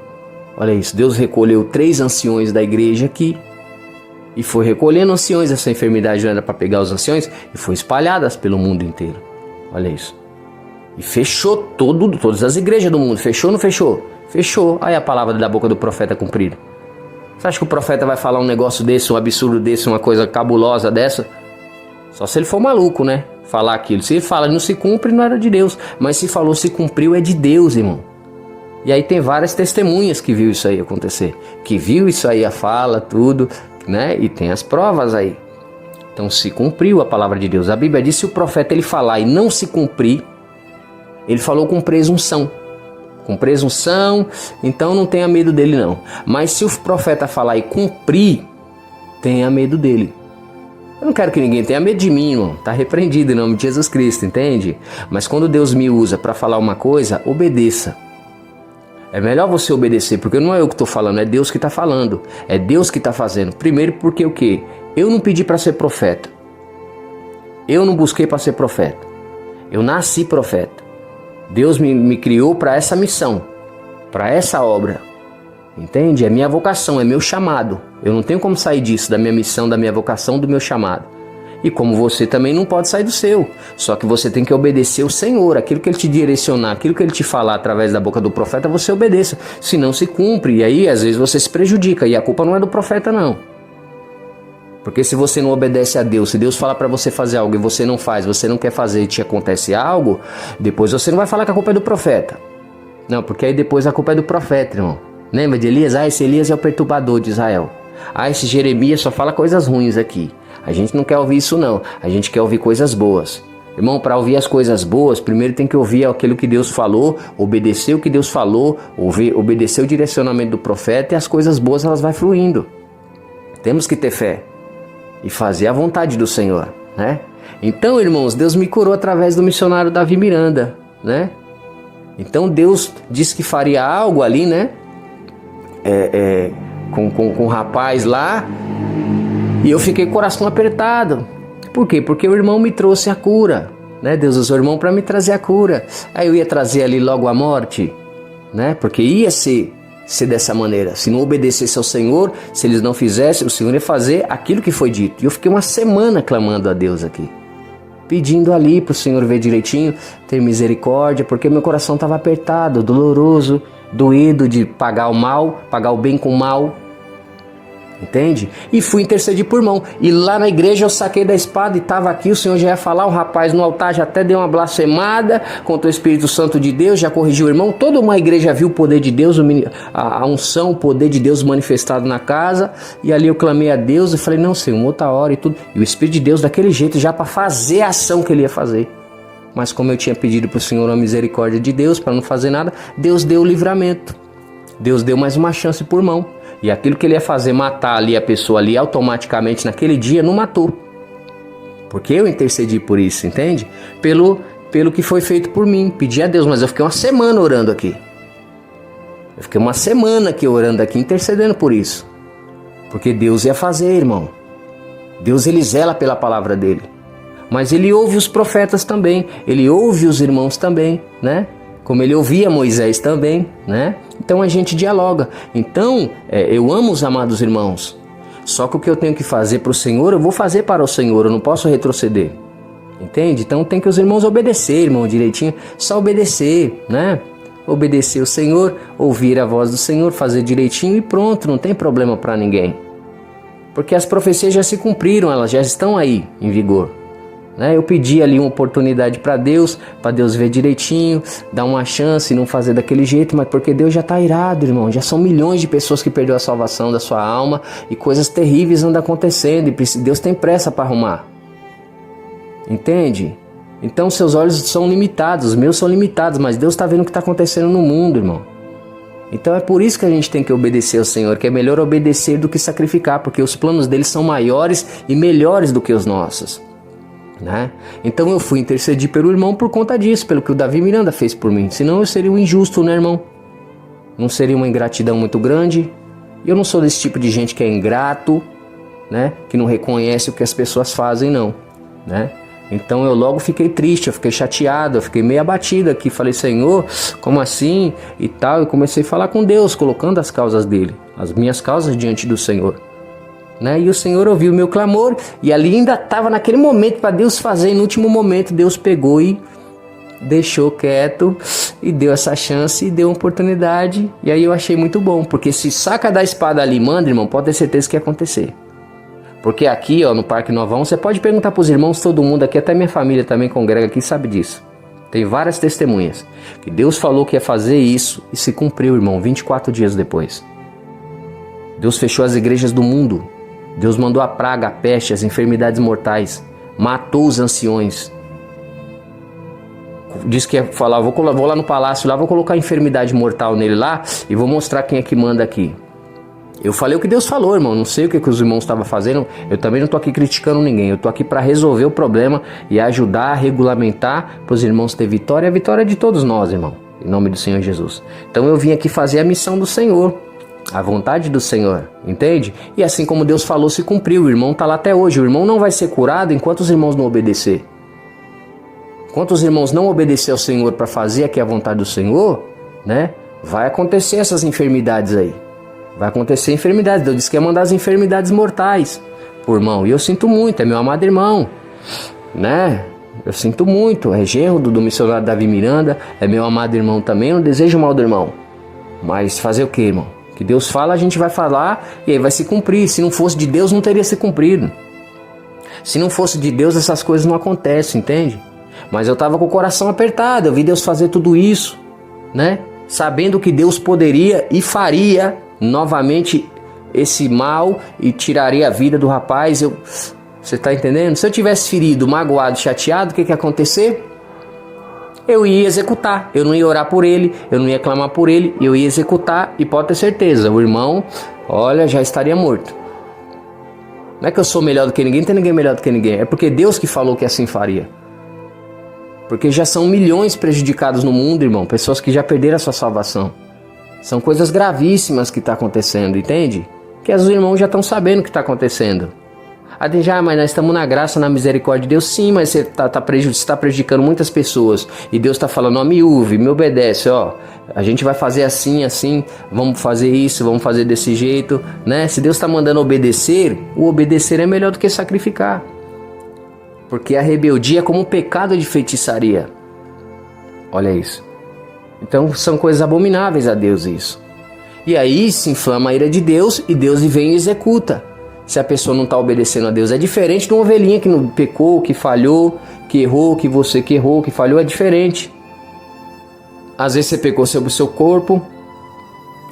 Olha isso, Deus recolheu 3 anciões da igreja aqui. E foi recolhendo anciões, essa enfermidade não era para pegar os anciões, e foi espalhadas pelo mundo inteiro. Olha isso. E fechou todas as igrejas do mundo. Fechou ou não fechou? Fechou. Aí a palavra da boca do profeta cumprida. Você acha que o profeta vai falar um negócio desse, um absurdo desse, uma coisa cabulosa dessa? Só se ele for maluco, né? Falar aquilo. Se ele fala não se cumpre, não era de Deus. Mas se falou se cumpriu, é de Deus, irmão. E aí tem várias testemunhas que viu isso aí acontecer. Que viu isso aí, a fala, tudo, né? E tem as provas aí. Então se cumpriu a palavra de Deus. A Bíblia diz que se o profeta ele falar e não se cumprir, ele falou com presunção. Com presunção, então não tenha medo dele não. Mas se o profeta falar e cumprir, tenha medo dele. Eu não quero que ninguém tenha medo de mim, irmão. Está repreendido em nome de Jesus Cristo, entende? Mas quando Deus me usa para falar uma coisa, obedeça. É melhor você obedecer, porque não é eu que estou falando, é Deus que está falando. É Deus que está fazendo. Primeiro porque o quê? Eu não pedi para ser profeta. Eu não busquei para ser profeta. Eu nasci profeta. Deus me criou para essa missão, para essa obra, entende? É minha vocação, é meu chamado. Eu não tenho como sair disso, da minha missão, da minha vocação, do meu chamado. E como você também não pode sair do seu. Só que você tem que obedecer o Senhor, aquilo que Ele te direcionar, aquilo que Ele te falar através da boca do profeta, você obedeça. Senão se cumpre, e aí às vezes você se prejudica, e a culpa não é do profeta não. Porque se você não obedece a Deus, se Deus fala para você fazer algo e você não faz, você não quer fazer e te acontece algo, depois você não vai falar que a culpa é do profeta. Não, porque aí depois a culpa é do profeta, irmão. Lembra de Elias? Ah, esse Elias é o perturbador de Israel. Ah, esse Jeremias só fala coisas ruins aqui. A gente não quer ouvir isso não, a gente quer ouvir coisas boas. Irmão, para ouvir as coisas boas, primeiro tem que ouvir aquilo que Deus falou, obedecer o que Deus falou, obedecer o direcionamento do profeta, e as coisas boas elas vão fluindo. Temos que ter fé e fazer a vontade do Senhor, né? Então, irmãos, Deus me curou através do missionário Davi Miranda, né? Então Deus disse que faria algo ali, né? Com o rapaz lá, e eu fiquei com o coração apertado. Por quê? Porque o irmão me trouxe a cura, né? Deus usou o irmão para me trazer a cura. Aí eu ia trazer ali logo a morte, né? Porque ia ser dessa maneira. Se não obedecesse ao Senhor, se eles não fizessem, o Senhor ia fazer aquilo que foi dito. E eu fiquei uma semana clamando a Deus aqui, pedindo ali para o Senhor ver direitinho, ter misericórdia, porque meu coração estava apertado, doloroso, doído de pagar o mal, pagar o bem com o mal. Entende? E fui interceder por irmão. E lá na igreja eu saquei da espada e estava aqui, o Senhor já ia falar, o rapaz no altar já até deu uma blasfemada contra o Espírito Santo de Deus, já corrigiu o irmão. Toda uma igreja viu o poder de Deus, a unção, o poder de Deus manifestado na casa. E ali eu clamei a Deus e falei, não, Senhor, outra hora e tudo. E o Espírito de Deus daquele jeito já para fazer a ação que ele ia fazer. Mas como eu tinha pedido para o Senhor a misericórdia de Deus para não fazer nada, Deus deu o livramento. Deus deu mais uma chance por irmão. E aquilo que ele ia fazer, matar ali a pessoa ali automaticamente naquele dia, não matou. Porque eu intercedi por isso, entende? Pelo que foi feito por mim. Pedi a Deus, mas eu fiquei uma semana orando aqui. Eu fiquei uma semana aqui orando aqui, intercedendo por isso. Porque Deus ia fazer, irmão. Deus, ele zela pela palavra dele. Mas ele ouve os profetas também. Ele ouve os irmãos também, né? Como ele ouvia Moisés também, né? Então a gente dialoga. Então, eu amo os amados irmãos. Só que o que eu tenho que fazer para o Senhor, eu vou fazer para o Senhor. Eu não posso retroceder. Entende? Então tem que os irmãos obedecer, irmão, direitinho. Só obedecer, né? Obedecer o Senhor, ouvir a voz do Senhor, fazer direitinho e pronto. Não tem problema para ninguém. Porque as profecias já se cumpriram, elas já estão aí em vigor. Eu pedi ali uma oportunidade para Deus ver direitinho, dar uma chance e não fazer daquele jeito, mas porque Deus já está irado, irmão. Já são milhões de pessoas que perderam a salvação da sua alma e coisas terríveis andam acontecendo e Deus tem pressa para arrumar. Entende? Então seus olhos são limitados, os meus são limitados, mas Deus está vendo o que está acontecendo no mundo, irmão. Então é por isso que a gente tem que obedecer ao Senhor, que é melhor obedecer do que sacrificar, porque os planos dele são maiores e melhores do que os nossos. Então eu fui interceder pelo irmão por conta disso, pelo que o Davi Miranda fez por mim. Senão eu seria um injusto, né, irmão? Não seria uma ingratidão muito grande. Eu não sou desse tipo de gente que é ingrato, né? Que não reconhece o que as pessoas fazem, não, né? Então eu logo fiquei triste, eu fiquei chateado, eu fiquei meio abatido aqui. Falei, Senhor, como assim? E tal. E comecei a falar com Deus, colocando as causas dele, as minhas causas diante do Senhor. E o Senhor ouviu o meu clamor e ali ainda estava naquele momento para Deus fazer. E no último momento Deus pegou e deixou quieto e deu essa chance e deu uma oportunidade. E aí eu achei muito bom, porque se saca da espada ali, manda, irmão, pode ter certeza que ia acontecer. Porque aqui, no Parque Novão, você pode perguntar para os irmãos, todo mundo aqui, até minha família também congrega aqui, sabe disso. Tem várias testemunhas que Deus falou que ia fazer isso e se cumpriu, irmão, 24 dias depois. Deus fechou as igrejas do mundo. Deus mandou a praga, a peste, as enfermidades mortais. Matou os anciões. Disse que ia falar, vou lá no palácio, lá vou colocar a enfermidade mortal nele lá e vou mostrar quem é que manda aqui. Eu falei o que Deus falou, irmão. Não sei o que os irmãos estavam fazendo. Eu também não estou aqui criticando ninguém. Eu estou aqui para resolver o problema e ajudar a regulamentar para os irmãos ter vitória. A vitória é de todos nós, irmão. Em nome do Senhor Jesus. Então eu vim aqui fazer a missão do Senhor. A vontade do Senhor, entende? E assim como Deus falou, se cumpriu. O irmão está lá até hoje. O irmão não vai ser curado enquanto os irmãos não obedecer. Enquanto os irmãos não obedecer ao Senhor para fazer aqui a vontade do Senhor, né? Vai acontecer essas enfermidades aí. Vai acontecer enfermidades. Deus disse que ia mandar as enfermidades mortais pro irmão. E eu sinto muito, é meu amado irmão, né? Eu sinto muito. É genro do missionário Davi Miranda, é meu amado irmão também. Eu não desejo mal do irmão. Mas fazer o que, irmão? Que Deus fala, a gente vai falar e aí vai se cumprir. Se não fosse de Deus, não teria se cumprido. Se não fosse de Deus, essas coisas não acontecem, entende? Mas eu estava com o coração apertado, eu vi Deus fazer tudo isso, né? Sabendo que Deus poderia e faria novamente esse mal e tiraria a vida do rapaz. Você está entendendo? Se eu tivesse ferido, magoado, chateado, o que ia acontecer? Eu ia executar, eu não ia orar por ele, eu não ia clamar por ele, eu ia executar e pode ter certeza, o irmão, olha, já estaria morto. Não é que eu sou melhor do que ninguém, não tem ninguém melhor do que ninguém, é porque Deus que falou que assim faria. Porque já são milhões prejudicados no mundo, irmão, pessoas que já perderam a sua salvação. São coisas gravíssimas que está acontecendo, entende? Que os irmãos já estão sabendo o que está acontecendo. Mas nós estamos na graça, na misericórdia de Deus. Sim, mas você está prejudicando muitas pessoas. E Deus está falando, me ouve, me obedece, a gente vai fazer assim, vamos fazer isso, vamos fazer desse jeito, né? Se Deus está mandando obedecer, o obedecer é melhor do que sacrificar. Porque a rebeldia é como um pecado de feitiçaria. Olha isso. Então são coisas abomináveis a Deus isso. E aí se inflama a ira de Deus e Deus vem e executa. Se a pessoa não está obedecendo a Deus, é diferente de uma ovelhinha que não pecou, que falhou, que errou, que você que errou, que falhou, é diferente. Às vezes você pecou sobre o seu corpo,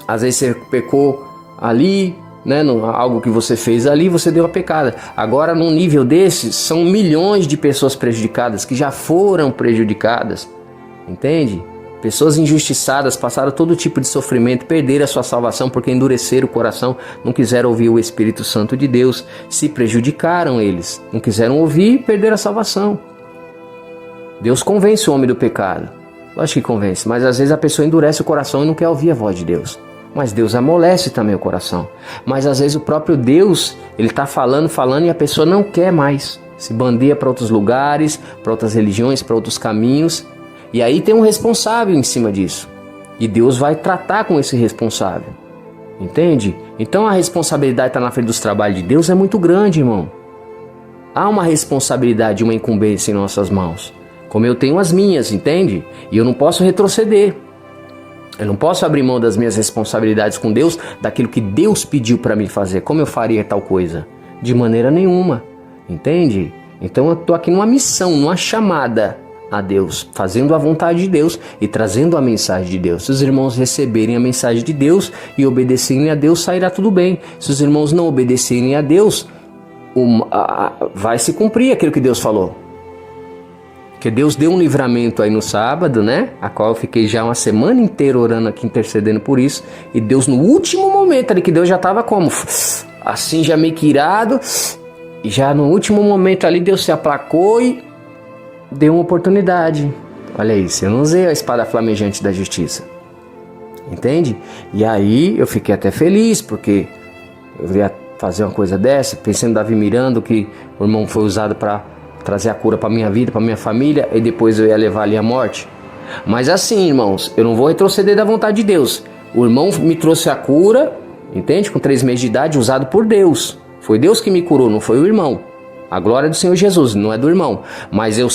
às vezes você pecou ali, né, algo que você fez ali, você deu a pecada. Agora, num nível desse, são milhões de pessoas prejudicadas, que já foram prejudicadas, entende? Pessoas injustiçadas, passaram todo tipo de sofrimento, perderam a sua salvação porque endureceram o coração, não quiseram ouvir o Espírito Santo de Deus, se prejudicaram eles, não quiseram ouvir e perderam a salvação. Deus convence o homem do pecado, lógico que convence, mas às vezes a pessoa endurece o coração e não quer ouvir a voz de Deus. Mas Deus amolece também o coração. Mas às vezes o próprio Deus, ele está falando e a pessoa não quer mais. Se bandeia para outros lugares, para outras religiões, para outros caminhos. E aí tem um responsável em cima disso. E Deus vai tratar com esse responsável. Entende? Então a responsabilidade está na frente dos trabalhos de Deus é muito grande, irmão. Há uma responsabilidade, uma incumbência em nossas mãos. Como eu tenho as minhas, entende? E eu não posso retroceder. Eu não posso abrir mão das minhas responsabilidades com Deus, daquilo que Deus pediu para mim fazer. Como eu faria tal coisa? De maneira nenhuma, entende? Então eu estou aqui numa missão, numa chamada a Deus, fazendo a vontade de Deus e trazendo a mensagem de Deus. Se os irmãos receberem a mensagem de Deus e obedecerem a Deus, sairá tudo bem. Se os irmãos não obedecerem a Deus, vai se cumprir aquilo que Deus falou. Porque Deus deu um livramento aí no sábado, né? A qual eu fiquei já uma semana inteira orando aqui, intercedendo por isso. E Deus no último momento ali, que Deus já estava como? Assim, já meio que irado. E já no último momento ali, Deus se aplacou e deu uma oportunidade. Olha isso, eu não usei a espada flamejante da justiça. Entende? E aí eu fiquei até feliz, porque eu ia fazer uma coisa dessa, pensando em Davi Miranda, que o irmão foi usado para trazer a cura para minha vida, para minha família, e depois eu ia levar ali a morte. Mas assim, irmãos, eu não vou retroceder da vontade de Deus. O irmão me trouxe a cura, entende? Com 3 meses de idade, usado por Deus. Foi Deus que me curou, não foi o irmão. A glória é do Senhor Jesus, não é do irmão. Mas eu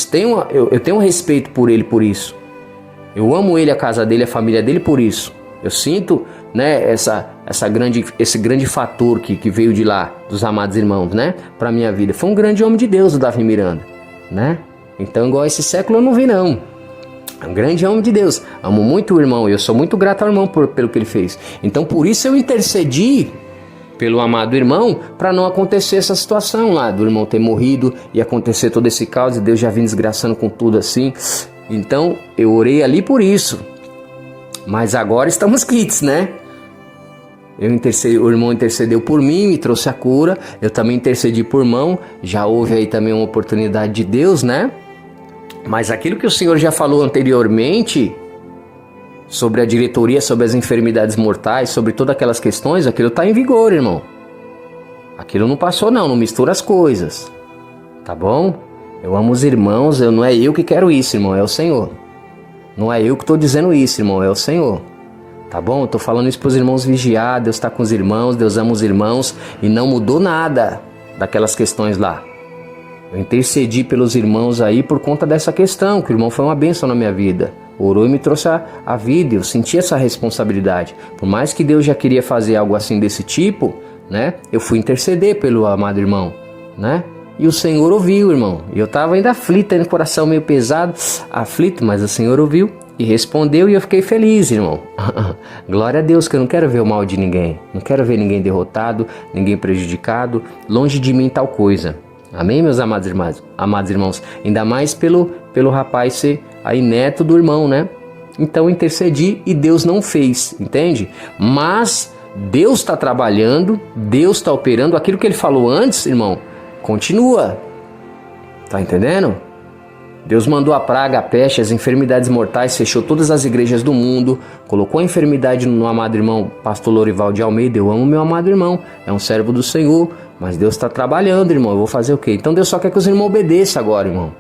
tenho respeito por ele por isso. Eu amo ele, a casa dele, a família dele por isso. Eu sinto, né, esse grande fator que veio de lá, dos amados irmãos, né, para minha vida. Foi um grande homem de Deus, o Davi Miranda, né? Então, igual esse século eu não vi, não. É um grande homem de Deus. Amo muito o irmão e eu sou muito grato ao irmão pelo que ele fez. Então, por isso eu intercedi pelo amado irmão, para não acontecer essa situação lá, do irmão ter morrido e acontecer todo esse caos, e Deus já vem desgraçando com tudo assim. Então, eu orei ali por isso. Mas agora estamos quites, né? O irmão intercedeu por mim, me trouxe a cura. Eu também intercedi por irmão. Já houve aí também uma oportunidade de Deus, né? Mas aquilo que o Senhor já falou anteriormente, sobre a diretoria, sobre as enfermidades mortais, sobre todas aquelas questões, aquilo está em vigor, irmão. Aquilo não passou não mistura as coisas. Tá bom? Eu amo os irmãos, não é eu que quero isso, irmão, é o Senhor. Não é eu que estou dizendo isso, irmão, é o Senhor. Tá bom? Eu estou falando isso para os irmãos vigiar, Deus está com os irmãos, Deus ama os irmãos e não mudou nada daquelas questões lá. Eu intercedi pelos irmãos aí por conta dessa questão, que o irmão foi uma bênção na minha vida. Orou e me trouxe a vida, eu senti essa responsabilidade. Por mais que Deus já queria fazer algo assim desse tipo, né? Eu fui interceder pelo amado irmão, né? E o Senhor ouviu, irmão. E eu estava ainda aflito, no coração meio pesado, aflito, mas o Senhor ouviu e respondeu e eu fiquei feliz, irmão. Glória a Deus, que eu não quero ver o mal de ninguém. Não quero ver ninguém derrotado, ninguém prejudicado. Longe de mim tal coisa. Amém, meus amados irmãos? Ainda mais pelo rapaz ser aí neto do irmão, né? Então intercedi e Deus não fez, entende? Mas Deus está trabalhando, Deus está operando. Aquilo que ele falou antes, irmão, continua. Tá entendendo? Deus mandou a praga, a peste, as enfermidades mortais, fechou todas as igrejas do mundo, colocou a enfermidade no amado irmão pastor Lorival de Almeida. Eu amo meu amado irmão, é um servo do Senhor, mas Deus está trabalhando, irmão, eu vou fazer o quê? Então Deus só quer que os irmãos obedeçam agora, irmão.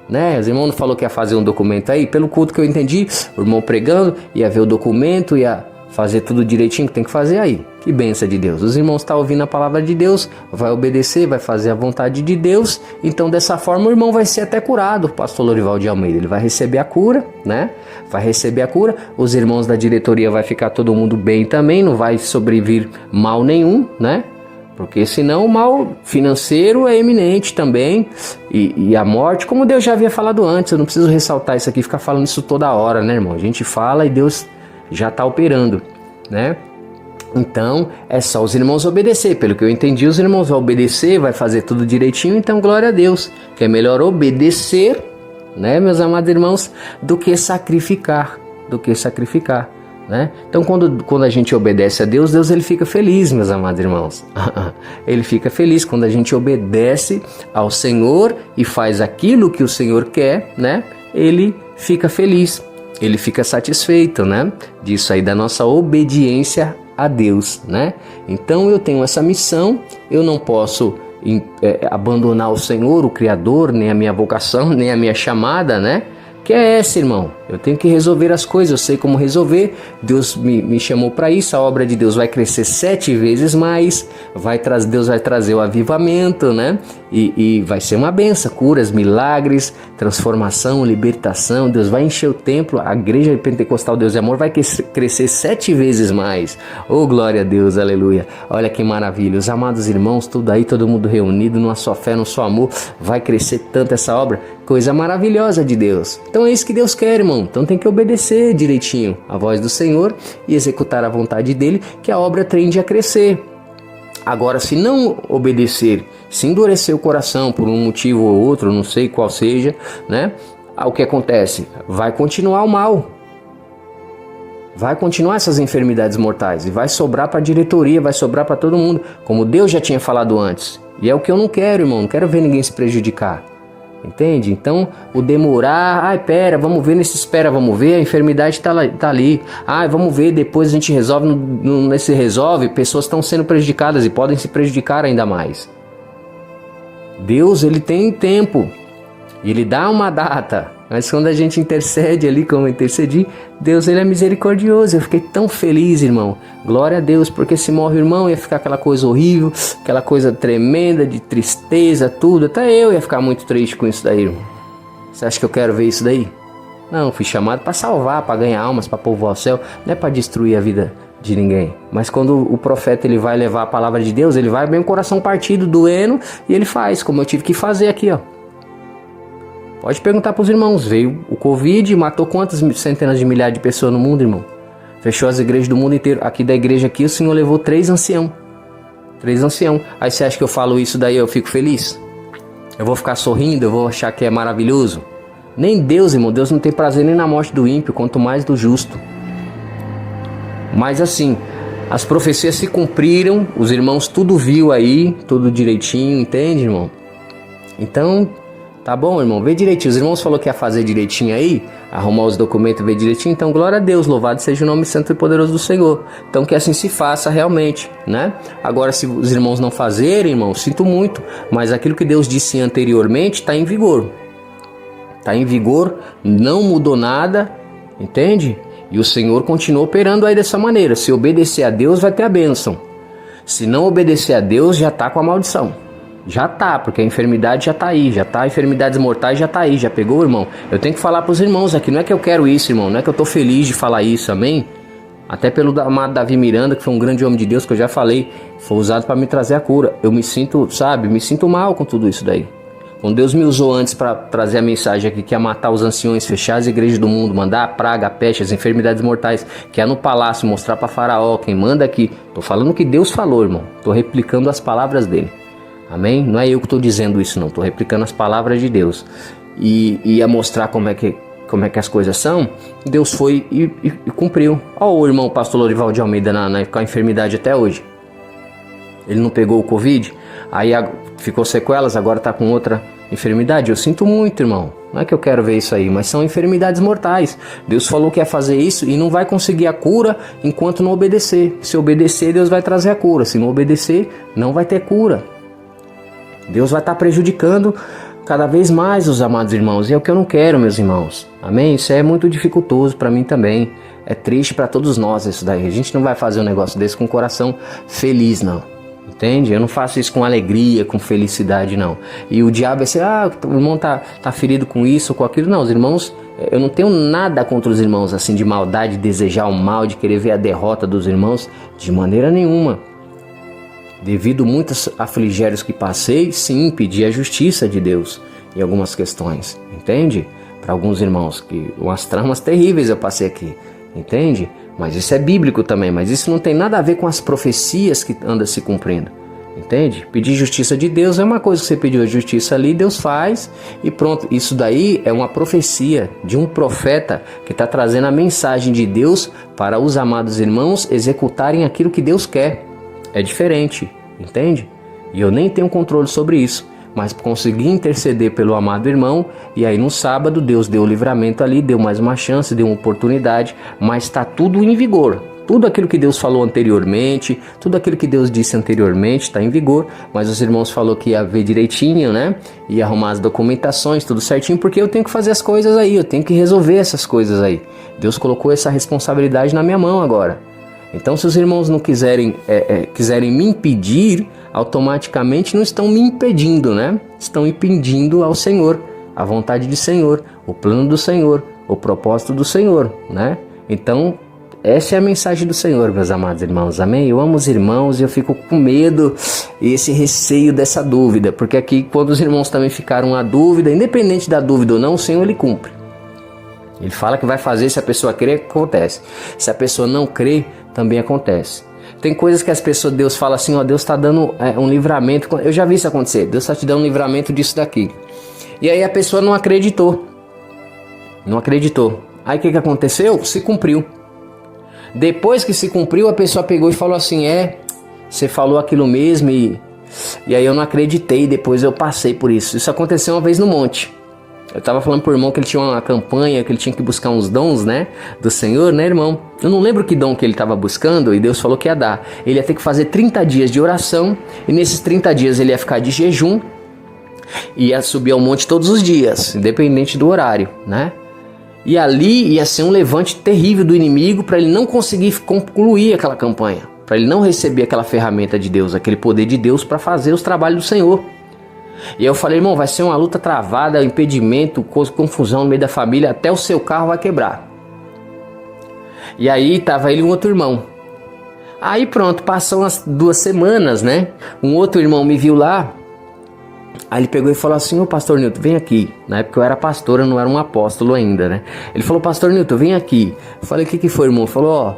Né? Os irmãos não falou que ia fazer um documento aí? Pelo culto que eu entendi, o irmão pregando, ia ver o documento, ia fazer tudo direitinho que tem que fazer aí. Que bênção de Deus. Os irmãos estão ouvindo a palavra de Deus, vai obedecer, vai fazer a vontade de Deus. Então, dessa forma, o irmão vai ser até curado. O pastor Lorival de Almeida, ele vai receber a cura, né? Vai receber a cura. Os irmãos da diretoria vai ficar todo mundo bem também, não vai sobrevir mal nenhum, né? Porque senão o mal financeiro é eminente também, e a morte, como Deus já havia falado antes, eu não preciso ressaltar isso aqui, ficar falando isso toda hora, né, irmão? A gente fala e Deus já está operando, né? Então é só os irmãos obedecer. Pelo que eu entendi, os irmãos vão obedecer, vai fazer tudo direitinho, então glória a Deus, que é melhor obedecer, né, meus amados irmãos, do que sacrificar, né? Então quando a gente obedece a Deus, Deus ele fica feliz, meus amados irmãos. Ele fica feliz quando a gente obedece ao Senhor e faz aquilo que o Senhor quer, né? Ele fica feliz, ele fica satisfeito, né? Disso aí, da nossa obediência a Deus, né? Então eu tenho essa missão, eu não posso abandonar o Senhor, o Criador, nem a minha vocação, nem a minha chamada, né? Que é essa, irmão? Eu tenho que resolver as coisas, eu sei como resolver. Deus me chamou para isso, a obra de Deus vai crescer 7 vezes mais, Deus vai trazer o avivamento, né? E vai ser uma benção, curas, milagres, transformação, libertação. Deus vai encher o templo, a igreja pentecostal Deus e Amor vai crescer 7 vezes mais. Oh, glória a Deus, aleluia. Olha que maravilha, os amados irmãos, tudo aí, todo mundo reunido numa só fé, num só amor, vai crescer tanto essa obra, coisa maravilhosa de Deus. Então é isso que Deus quer, irmão. Então tem que obedecer direitinho a voz do Senhor e executar a vontade dele, que a obra tende a crescer. Agora, se não obedecer, se endurecer o coração por um motivo ou outro, não sei qual seja, né? O que acontece? Vai continuar o mal. Vai continuar essas enfermidades mortais e vai sobrar para a diretoria, vai sobrar para todo mundo, como Deus já tinha falado antes. E é o que eu não quero, irmão, não quero ver ninguém se prejudicar. Entende? Então, o demorar, pera, vamos ver, vamos ver, a enfermidade tá ali. Vamos ver, depois a gente resolve, nesse resolve, pessoas estão sendo prejudicadas e podem se prejudicar ainda mais. Deus, ele tem tempo, e ele dá uma data, mas quando a gente intercede ali, como eu intercedi, Deus, ele é misericordioso. Eu fiquei tão feliz, irmão, glória a Deus, porque se morre o irmão, ia ficar aquela coisa horrível, aquela coisa tremenda, de tristeza, tudo, até eu ia ficar muito triste com isso daí, irmão. Você acha que eu quero ver isso daí? Não, fui chamado para salvar, para ganhar almas, para povoar o céu, não é para destruir a vida de ninguém. Mas quando o profeta ele vai levar a palavra de Deus, ele vai bem o coração partido, doendo, e ele faz, como eu tive que fazer aqui, ó. Pode perguntar para os irmãos, veio o Covid, matou quantas centenas de milhares de pessoas no mundo, irmão? Fechou as igrejas do mundo inteiro. Aqui da igreja aqui, o Senhor levou 3 anciãos. 3 anciãos. Aí você acha que eu falo isso daí, eu fico feliz? Eu vou ficar sorrindo, eu vou achar que é maravilhoso? Nem Deus, irmão, Deus não tem prazer nem na morte do ímpio, quanto mais do justo. Mas assim, as profecias se cumpriram, os irmãos tudo viu aí, tudo direitinho, entende, irmão? Então, tá bom, irmão, vê direitinho. Os irmãos falaram que ia fazer direitinho aí, arrumar os documentos, ver direitinho. Então, glória a Deus, louvado seja o nome santo e poderoso do Senhor. Então, que assim se faça realmente, né? Agora, se os irmãos não fazerem, irmão, sinto muito, mas aquilo que Deus disse anteriormente está em vigor. Está em vigor, não mudou nada, entende? E o Senhor continua operando aí dessa maneira. Se obedecer a Deus, vai ter a bênção. Se não obedecer a Deus, já está com a maldição. Já tá, porque a enfermidade já tá aí, enfermidades mortais já tá aí, já pegou, irmão? Eu tenho que falar pros irmãos aqui, não é que eu quero isso, irmão, não é que eu tô feliz de falar isso, amém? Até pelo amado Davi Miranda, que foi um grande homem de Deus, que eu já falei, foi usado para me trazer a cura. Eu me sinto, me sinto mal com tudo isso daí. Quando Deus me usou antes para trazer a mensagem aqui, que ia matar os anciões, fechar as igrejas do mundo, mandar a praga, a peste, as enfermidades mortais, que é no palácio, mostrar para Faraó, quem manda aqui. Tô falando o que Deus falou, irmão, tô replicando as palavras dele. Amém? Não é eu que estou dizendo isso, não. Estou replicando as palavras de Deus. E ia mostrar como é que as coisas são. Deus foi e cumpriu. Olha o irmão pastor Lorival de Almeida com a enfermidade até hoje. Ele não pegou o Covid. Aí ficou sequelas, agora está com outra enfermidade. Eu sinto muito, irmão. Não é que eu quero ver isso aí, mas são enfermidades mortais. Deus falou que ia fazer isso e não vai conseguir a cura enquanto não obedecer. Se obedecer, Deus vai trazer a cura. Se não obedecer, não vai ter cura. Deus vai estar prejudicando cada vez mais os amados irmãos. E é o que eu não quero, meus irmãos. Amém? Isso é muito dificultoso para mim também. É triste para todos nós isso daí. A gente não vai fazer um negócio desse com o coração feliz, não. Entende? Eu não faço isso com alegria, com felicidade, não. E o diabo é assim, o irmão tá ferido com isso ou com aquilo. Não, os irmãos, eu não tenho nada contra os irmãos, assim, de maldade, de desejar o mal, de querer ver a derrota dos irmãos, de maneira nenhuma. Devido a muitos afligérios que passei, sim, pedi a justiça de Deus em algumas questões, entende? Para alguns irmãos, que umas tramas terríveis eu passei aqui, entende? Mas isso é bíblico também, mas isso não tem nada a ver com as profecias que anda se cumprindo, entende? Pedir justiça de Deus é uma coisa que você pediu a justiça ali, Deus faz e pronto. Isso daí é uma profecia de um profeta que está trazendo a mensagem de Deus para os amados irmãos executarem aquilo que Deus quer. É diferente, entende? E eu nem tenho controle sobre isso, mas consegui interceder pelo amado irmão, e aí no sábado Deus deu o livramento ali, deu mais uma chance, deu uma oportunidade, mas está tudo em vigor. Tudo aquilo que Deus falou anteriormente, tudo aquilo que Deus disse anteriormente está em vigor, mas os irmãos falaram que ia ver direitinho, né? Ia arrumar as documentações, tudo certinho, porque eu tenho que fazer as coisas aí, eu tenho que resolver essas coisas aí. Deus colocou essa responsabilidade na minha mão agora. Então, se os irmãos não quiserem me impedir, automaticamente não estão me impedindo, né? Estão impedindo ao Senhor, a vontade do Senhor, o plano do Senhor, o propósito do Senhor, né? Então, essa é a mensagem do Senhor, meus amados irmãos, amém? Eu amo os irmãos e eu fico com medo e esse receio dessa dúvida, porque aqui quando os irmãos também ficaram a dúvida, independente da dúvida ou não, o Senhor ele cumpre. Ele fala que vai fazer, se a pessoa crer, acontece. Se a pessoa não crer, também acontece. Tem coisas que as pessoas, Deus fala assim, ó, Deus está dando um livramento. Eu já vi isso acontecer, Deus está te dando um livramento disso daqui. E aí a pessoa não acreditou. Não acreditou. Aí o que aconteceu? Se cumpriu. Depois que se cumpriu, a pessoa pegou e falou assim, você falou aquilo mesmo e aí eu não acreditei, depois eu passei por isso. Isso aconteceu uma vez no monte. Eu estava falando pro irmão que ele tinha uma campanha, que ele tinha que buscar uns dons, né, do Senhor, né, irmão? Eu não lembro que dom que ele estava buscando e Deus falou que ia dar. Ele ia ter que fazer 30 dias de oração e nesses 30 dias ele ia ficar de jejum e ia subir ao monte todos os dias, independente do horário, né? E ali ia ser um levante terrível do inimigo para ele não conseguir concluir aquela campanha, para ele não receber aquela ferramenta de Deus, aquele poder de Deus para fazer os trabalhos do Senhor. E aí eu falei, irmão, vai ser uma luta travada, impedimento, confusão no meio da família, até o seu carro vai quebrar. E aí tava ele e um outro irmão. Aí pronto, passou umas 2 semanas, né? Um outro irmão me viu lá. Aí ele pegou e falou assim, ô pastor Nilton, vem aqui. Na época eu era pastor, eu não era um apóstolo ainda, né? Ele falou, pastor Nilton, vem aqui. Eu falei, o que foi, irmão? Ele falou, ó,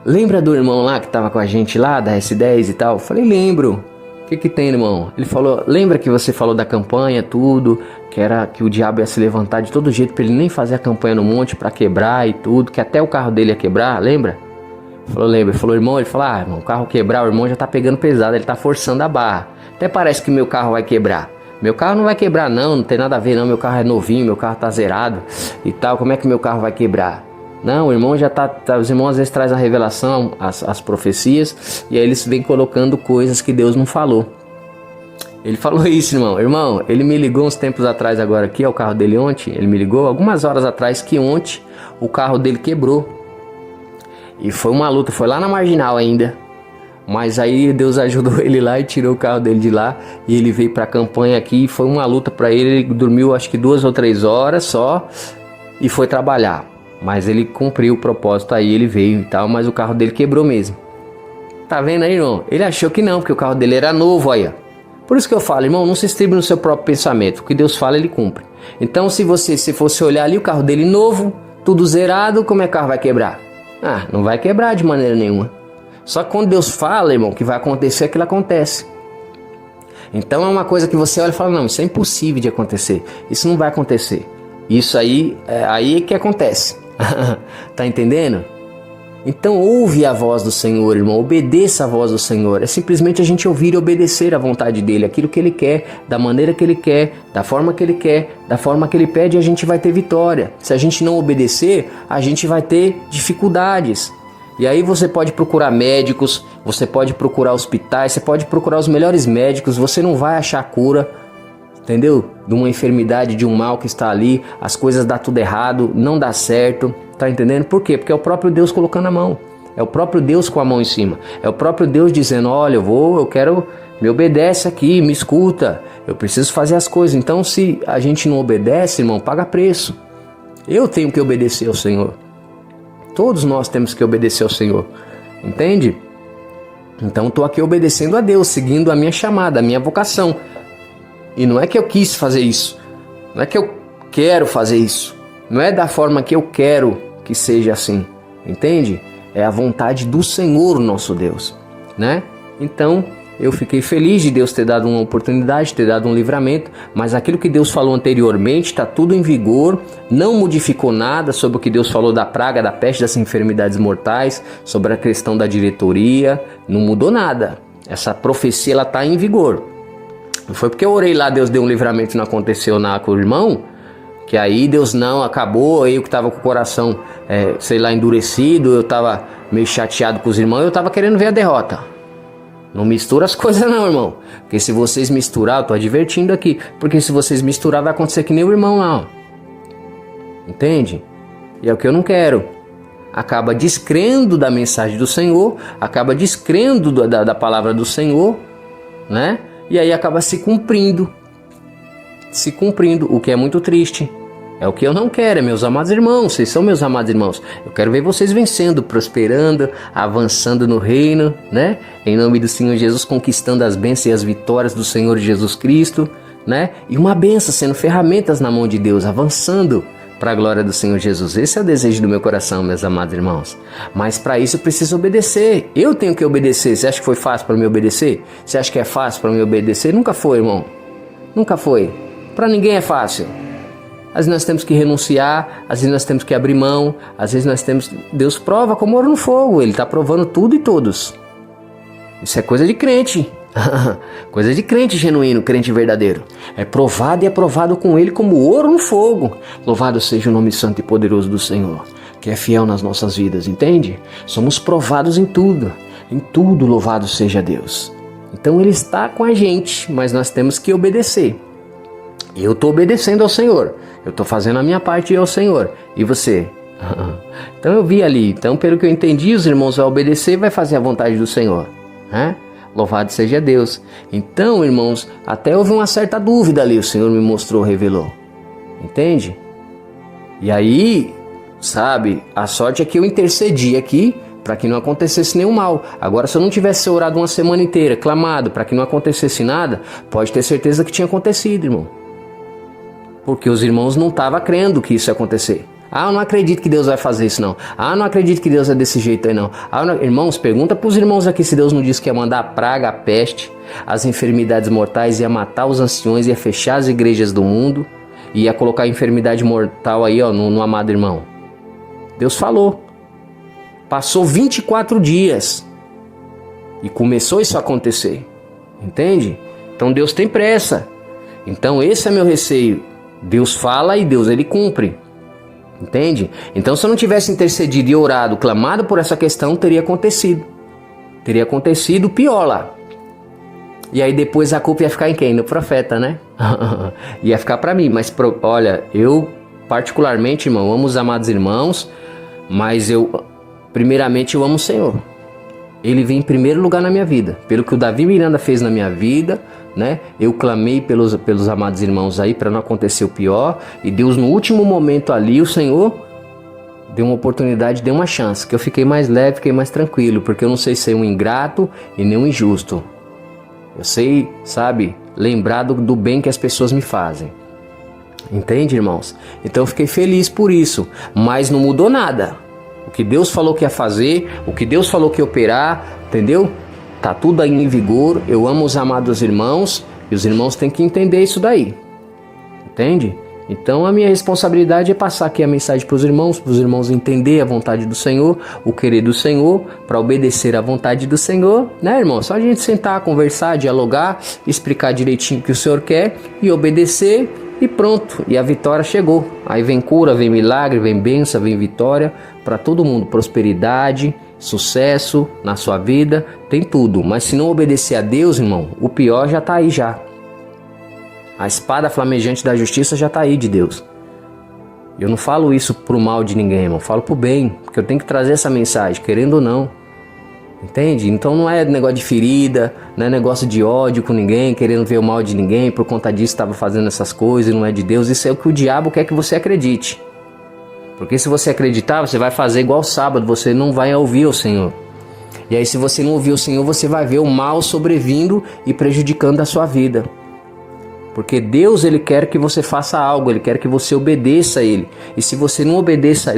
lembra do irmão lá que tava com a gente lá, da S10 e tal? Eu falei, lembro. O que tem, irmão? Ele falou, lembra que você falou da campanha, tudo, que era que o diabo ia se levantar de todo jeito pra ele nem fazer a campanha no monte pra quebrar e tudo, que até o carro dele ia quebrar, lembra? Ele falou, lembra. Ele falou, irmão, ele falou, irmão, o carro quebrar, o irmão já tá pegando pesado, ele tá forçando a barra. Até parece que meu carro vai quebrar. Meu carro não vai quebrar não tem nada a ver não, meu carro é novinho, meu carro tá zerado e tal, como é que meu carro vai quebrar? Não, o irmão já tá, os irmãos às vezes trazem a revelação, as profecias, e aí eles vêm colocando coisas que Deus não falou. Ele falou isso, irmão. Irmão, ele me ligou uns tempos atrás agora aqui, o carro dele ontem, ele me ligou algumas horas atrás que ontem o carro dele quebrou. E foi uma luta, foi lá na Marginal ainda. Mas aí Deus ajudou ele lá e tirou o carro dele de lá, e ele veio pra campanha aqui, e foi uma luta pra ele, ele dormiu acho que 2 ou 3 horas só, e foi trabalhar. Mas ele cumpriu o propósito aí, ele veio e tal, mas o carro dele quebrou mesmo. Tá vendo aí, irmão? Ele achou que não, porque o carro dele era novo, aí, ó. Por isso que eu falo, irmão, não se estribe no seu próprio pensamento. O que Deus fala, ele cumpre. Então, se fosse olhar ali, o carro dele novo, tudo zerado, como é que o carro vai quebrar? Ah, não vai quebrar de maneira nenhuma. Só que quando Deus fala, irmão, que vai acontecer, aquilo acontece. Então é uma coisa que você olha e fala, não, isso é impossível de acontecer. Isso não vai acontecer. Isso aí é que acontece. Tá entendendo? Então ouve a voz do Senhor, irmão, obedeça a voz do Senhor. É simplesmente a gente ouvir e obedecer à vontade dele, aquilo que ele quer, da maneira que ele quer, da forma que ele quer, da forma que ele pede, a gente vai ter vitória. Se a gente não obedecer, a gente vai ter dificuldades. E aí você pode procurar médicos, você pode procurar hospitais, você pode procurar os melhores médicos, você não vai achar cura, entendeu? De uma enfermidade, de um mal que está ali, as coisas dão tudo errado, não dá certo, Tá entendendo? Por quê? Porque é o próprio Deus colocando a mão. É o próprio Deus com a mão em cima. É o próprio Deus dizendo, olha, eu quero, me obedece aqui, me escuta. Eu preciso fazer as coisas. Então, se a gente não obedece, irmão, paga preço. Eu tenho que obedecer ao Senhor. Todos nós temos que obedecer ao Senhor. Entende? Então, estou aqui obedecendo a Deus, seguindo a minha chamada, a minha vocação. E não é que eu quis fazer isso. Não é que eu quero fazer isso. Não é da forma que eu quero que seja assim. Entende? É a vontade do Senhor, nosso Deus, né? Então, eu fiquei feliz de Deus ter dado uma oportunidade, ter dado um livramento, mas aquilo que Deus falou anteriormente está tudo em vigor, não modificou nada sobre o que Deus falou da praga, da peste, das enfermidades mortais, sobre a questão da diretoria, não mudou nada. Essa profecia, ela está em vigor. Não foi porque eu orei lá, Deus deu um livramento e não aconteceu nada com o irmão, que aí Deus não acabou, eu que estava com o coração, endurecido, eu estava meio chateado com os irmãos, eu estava querendo ver a derrota. Não mistura as coisas não, irmão. Porque se vocês misturar, eu tô advertindo aqui, porque se vocês misturar vai acontecer que nem o irmão lá, ó. Entende? E é o que eu não quero. Acaba descrendo da mensagem do Senhor, acaba descrendo da palavra do Senhor, né? E aí acaba se cumprindo, o que é muito triste. É o que eu não quero, meus amados irmãos. Vocês são meus amados irmãos. Eu quero ver vocês vencendo, prosperando, avançando no reino, né? Em nome do Senhor Jesus, conquistando as bênçãos e as vitórias do Senhor Jesus Cristo, né? E uma bênção, sendo ferramentas na mão de Deus, avançando para a glória do Senhor Jesus. Esse é o desejo do meu coração, meus amados irmãos. Mas para isso eu preciso obedecer. Eu tenho que obedecer. Você acha que foi fácil para me obedecer? Você acha que é fácil para me obedecer? Nunca foi, irmão. Nunca foi. Para ninguém é fácil. Às vezes nós temos que renunciar, às vezes nós temos que abrir mão, às vezes nós temos... Deus prova como ouro no fogo, Ele está provando tudo e todos. Isso é coisa de crente. Coisa de crente genuíno, crente verdadeiro. É provado e aprovado com Ele como ouro no fogo. Louvado seja o nome santo e poderoso do Senhor, que é fiel nas nossas vidas, entende? Somos provados em tudo, louvado seja Deus. Então Ele está com a gente, mas nós temos que obedecer. Eu estou obedecendo ao Senhor. Eu estou fazendo a minha parte ao Senhor. E você? Então eu vi ali. Então, pelo que eu entendi, os irmãos vão obedecer e vai fazer a vontade do Senhor. Louvado seja Deus. Então, irmãos, até houve uma certa dúvida ali. O Senhor me mostrou, revelou. Entende? E aí, sabe, a sorte é que eu intercedi aqui para que não acontecesse nenhum mal. Agora, se eu não tivesse orado uma semana inteira, clamado para que não acontecesse nada, pode ter certeza que tinha acontecido, irmão. Porque os irmãos não estavam crendo que isso ia acontecer. Eu não acredito que Deus vai fazer isso, não. Não acredito que Deus é desse jeito aí, não. Irmãos, pergunta para os irmãos aqui se Deus não disse que ia mandar a praga, a peste, as enfermidades mortais, ia matar os anciões, ia fechar as igrejas do mundo, ia colocar a enfermidade mortal aí, ó, no amado irmão. Deus falou. Passou 24 dias e começou isso a acontecer. Entende? Então Deus tem pressa. Então esse é meu receio. Deus fala e Deus ele cumpre. Entende? Então se eu não tivesse intercedido e orado, clamado por essa questão, teria acontecido. Teria acontecido pior lá. E aí depois a culpa ia ficar em quem? No profeta, né? Ia ficar para mim. Mas olha, eu particularmente, irmão, amo os amados irmãos, mas primeiramente eu amo o Senhor. Ele vem em primeiro lugar na minha vida. Pelo que o Davi Miranda fez na minha vida, né? Eu clamei pelos amados irmãos aí para não acontecer o pior. E Deus no último momento ali, o Senhor deu uma oportunidade, deu uma chance. Que eu fiquei mais leve, fiquei mais tranquilo. Porque eu não sei ser um ingrato e nem um injusto. Eu sei, sabe, lembrar do bem que as pessoas me fazem. Entende, irmãos? Então eu fiquei feliz por isso. Mas não mudou nada. O que Deus falou que ia fazer, o que Deus falou que ia operar, entendeu? Tá tudo aí em vigor. Eu amo os amados irmãos e os irmãos têm que entender isso daí. Entende? Então a minha responsabilidade é passar aqui a mensagem para os irmãos entender a vontade do Senhor, o querer do Senhor, para obedecer à vontade do Senhor, né, irmão? Só a gente sentar, conversar, dialogar, explicar direitinho o que o Senhor quer e obedecer. E pronto, e a vitória chegou. Aí vem cura, vem milagre, vem bênção, vem vitória para todo mundo. Prosperidade, sucesso na sua vida, tem tudo. Mas se não obedecer a Deus, irmão, o pior já está aí já. A espada flamejante da justiça já está aí de Deus. Eu não falo isso pro mal de ninguém, irmão. Eu falo pro bem, porque eu tenho que trazer essa mensagem, querendo ou não. Entende? Então não é negócio de ferida, não é negócio de ódio com ninguém, querendo ver o mal de ninguém, por conta disso estava fazendo essas coisas e não é de Deus. Isso é o que o diabo quer que você acredite. Porque se você acreditar, você vai fazer igual sábado, você não vai ouvir o Senhor. E aí se você não ouvir o Senhor, você vai ver o mal sobrevindo e prejudicando a sua vida. Porque Deus, Ele quer que você faça algo, Ele quer que você obedeça a Ele. E se você não obedece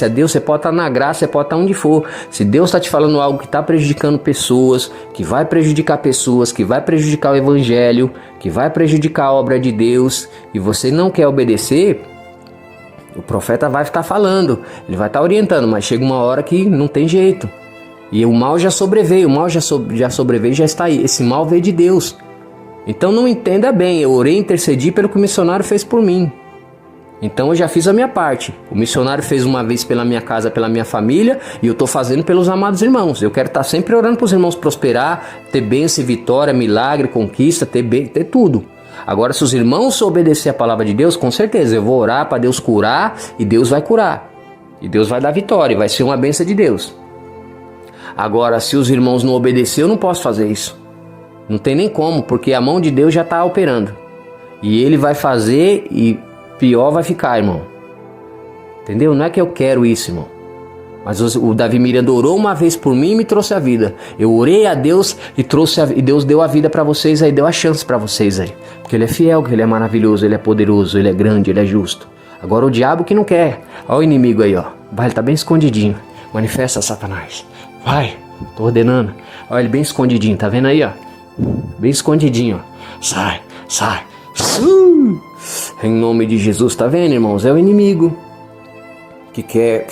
a Deus, você pode estar na graça, você pode estar onde for. Se Deus está te falando algo que está prejudicando pessoas, que vai prejudicar pessoas, que vai prejudicar o Evangelho, que vai prejudicar a obra de Deus, e você não quer obedecer, o profeta vai estar falando, ele vai estar orientando, mas chega uma hora que não tem jeito. E o mal já sobreveio, já está aí. Esse mal veio de Deus. Então não entenda bem, eu orei e intercedi pelo que o missionário fez por mim. Então eu já fiz a minha parte. O missionário fez uma vez pela minha casa, pela minha família, e eu estou fazendo pelos amados irmãos. Eu quero estar sempre orando para os irmãos prosperar, ter bênção e vitória, milagre, conquista, ter tudo. Agora, se os irmãos obedecer a palavra de Deus, com certeza eu vou orar para Deus curar, e Deus vai curar. E Deus vai dar vitória, vai ser uma bênção de Deus. Agora, se os irmãos não obedecer, eu não posso fazer isso. Não tem nem como, porque a mão de Deus já está operando. E Ele vai fazer e pior vai ficar, irmão. Entendeu? Não é que eu quero isso, irmão. Mas o Davi Miranda orou uma vez por mim e me trouxe a vida. Eu orei a Deus e Deus deu a vida para vocês aí, deu a chance para vocês aí. Porque Ele é fiel, Ele é maravilhoso, Ele é poderoso, Ele é grande, Ele é justo. Agora o diabo que não quer. Olha o inimigo aí, ó. Vai, ele tá bem escondidinho. Manifesta, Satanás. Vai, tô ordenando. Olha ele bem escondidinho, tá vendo aí, ó? Bem escondidinho, ó. Sai. Em nome de Jesus, tá vendo, irmãos? É o inimigo que quer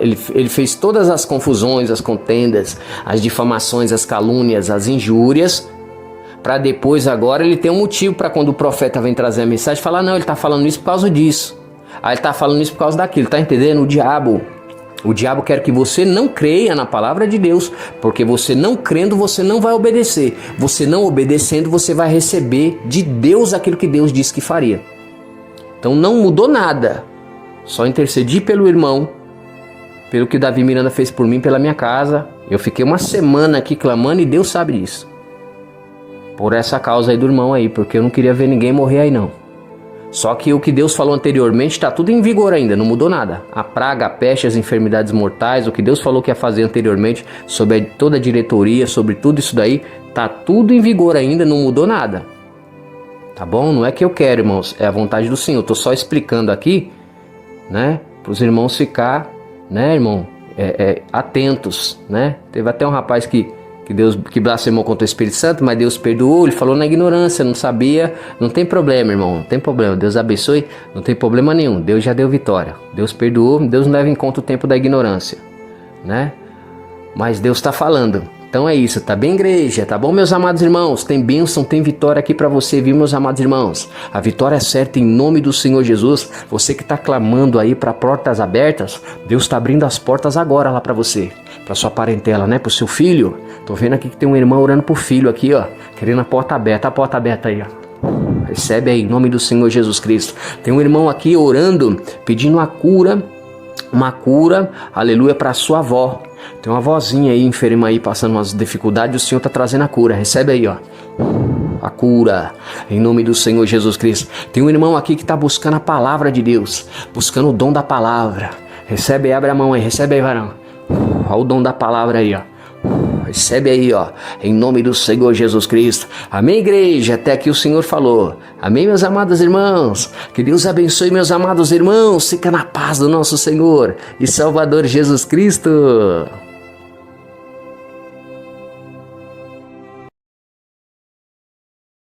ele fez todas as confusões, as contendas, as difamações, as calúnias, as injúrias, para depois agora ele ter um motivo para quando o profeta vem trazer a mensagem, falar, não, ele tá falando isso por causa disso. Aí ele tá falando isso por causa daquilo, tá entendendo? O diabo quer que você não creia na palavra de Deus, porque você não crendo, você não vai obedecer. Você não obedecendo, você vai receber de Deus aquilo que Deus disse que faria. Então não mudou nada. Só intercedi pelo irmão, pelo que Davi Miranda fez por mim, pela minha casa. Eu fiquei uma semana aqui clamando e Deus sabe disso. Por essa causa aí do irmão aí, porque eu não queria ver ninguém morrer aí não. Só que o que Deus falou anteriormente está tudo em vigor ainda, não mudou nada. A praga, a peste, as enfermidades mortais, o que Deus falou que ia fazer anteriormente, sobre toda a diretoria, sobre tudo isso daí, está tudo em vigor ainda, não mudou nada. Tá bom? Não é que eu quero, irmãos, é a vontade do Senhor. Eu estou só explicando aqui, né, para os irmãos ficar, né, irmão, atentos, né. Teve até um rapaz que blasfemou contra o Espírito Santo, mas Deus perdoou, ele falou na ignorância, não sabia, não tem problema, irmão, não tem problema, Deus abençoe, não tem problema nenhum, Deus já deu vitória, Deus perdoou, Deus não leva em conta o tempo da ignorância, né, mas Deus está falando. Então é isso, tá bem, igreja? Tá bom, meus amados irmãos? Tem bênção, tem vitória aqui para você, viu, meus amados irmãos? A vitória é certa em nome do Senhor Jesus. Você que tá clamando aí para portas abertas, Deus tá abrindo as portas agora lá para você, para sua parentela, né, pro seu filho. Tô vendo aqui que tem um irmão orando pro filho aqui, ó, querendo a porta aberta aí, ó. Recebe aí em nome do Senhor Jesus Cristo. Tem um irmão aqui orando, pedindo uma cura, aleluia, para sua avó. Tem uma vozinha aí, enferma aí, passando umas dificuldades, o Senhor está trazendo a cura, recebe aí, ó, a cura, em nome do Senhor Jesus Cristo. Tem um irmão aqui que está buscando a palavra de Deus, buscando o dom da palavra, recebe aí, abre a mão aí, recebe aí, varão, olha o dom da palavra aí, ó. Recebe aí, ó, em nome do Senhor Jesus Cristo. Amém, igreja? Até aqui o Senhor falou. Amém, meus amados irmãos? Que Deus abençoe, meus amados irmãos. Fica na paz do nosso Senhor e Salvador Jesus Cristo.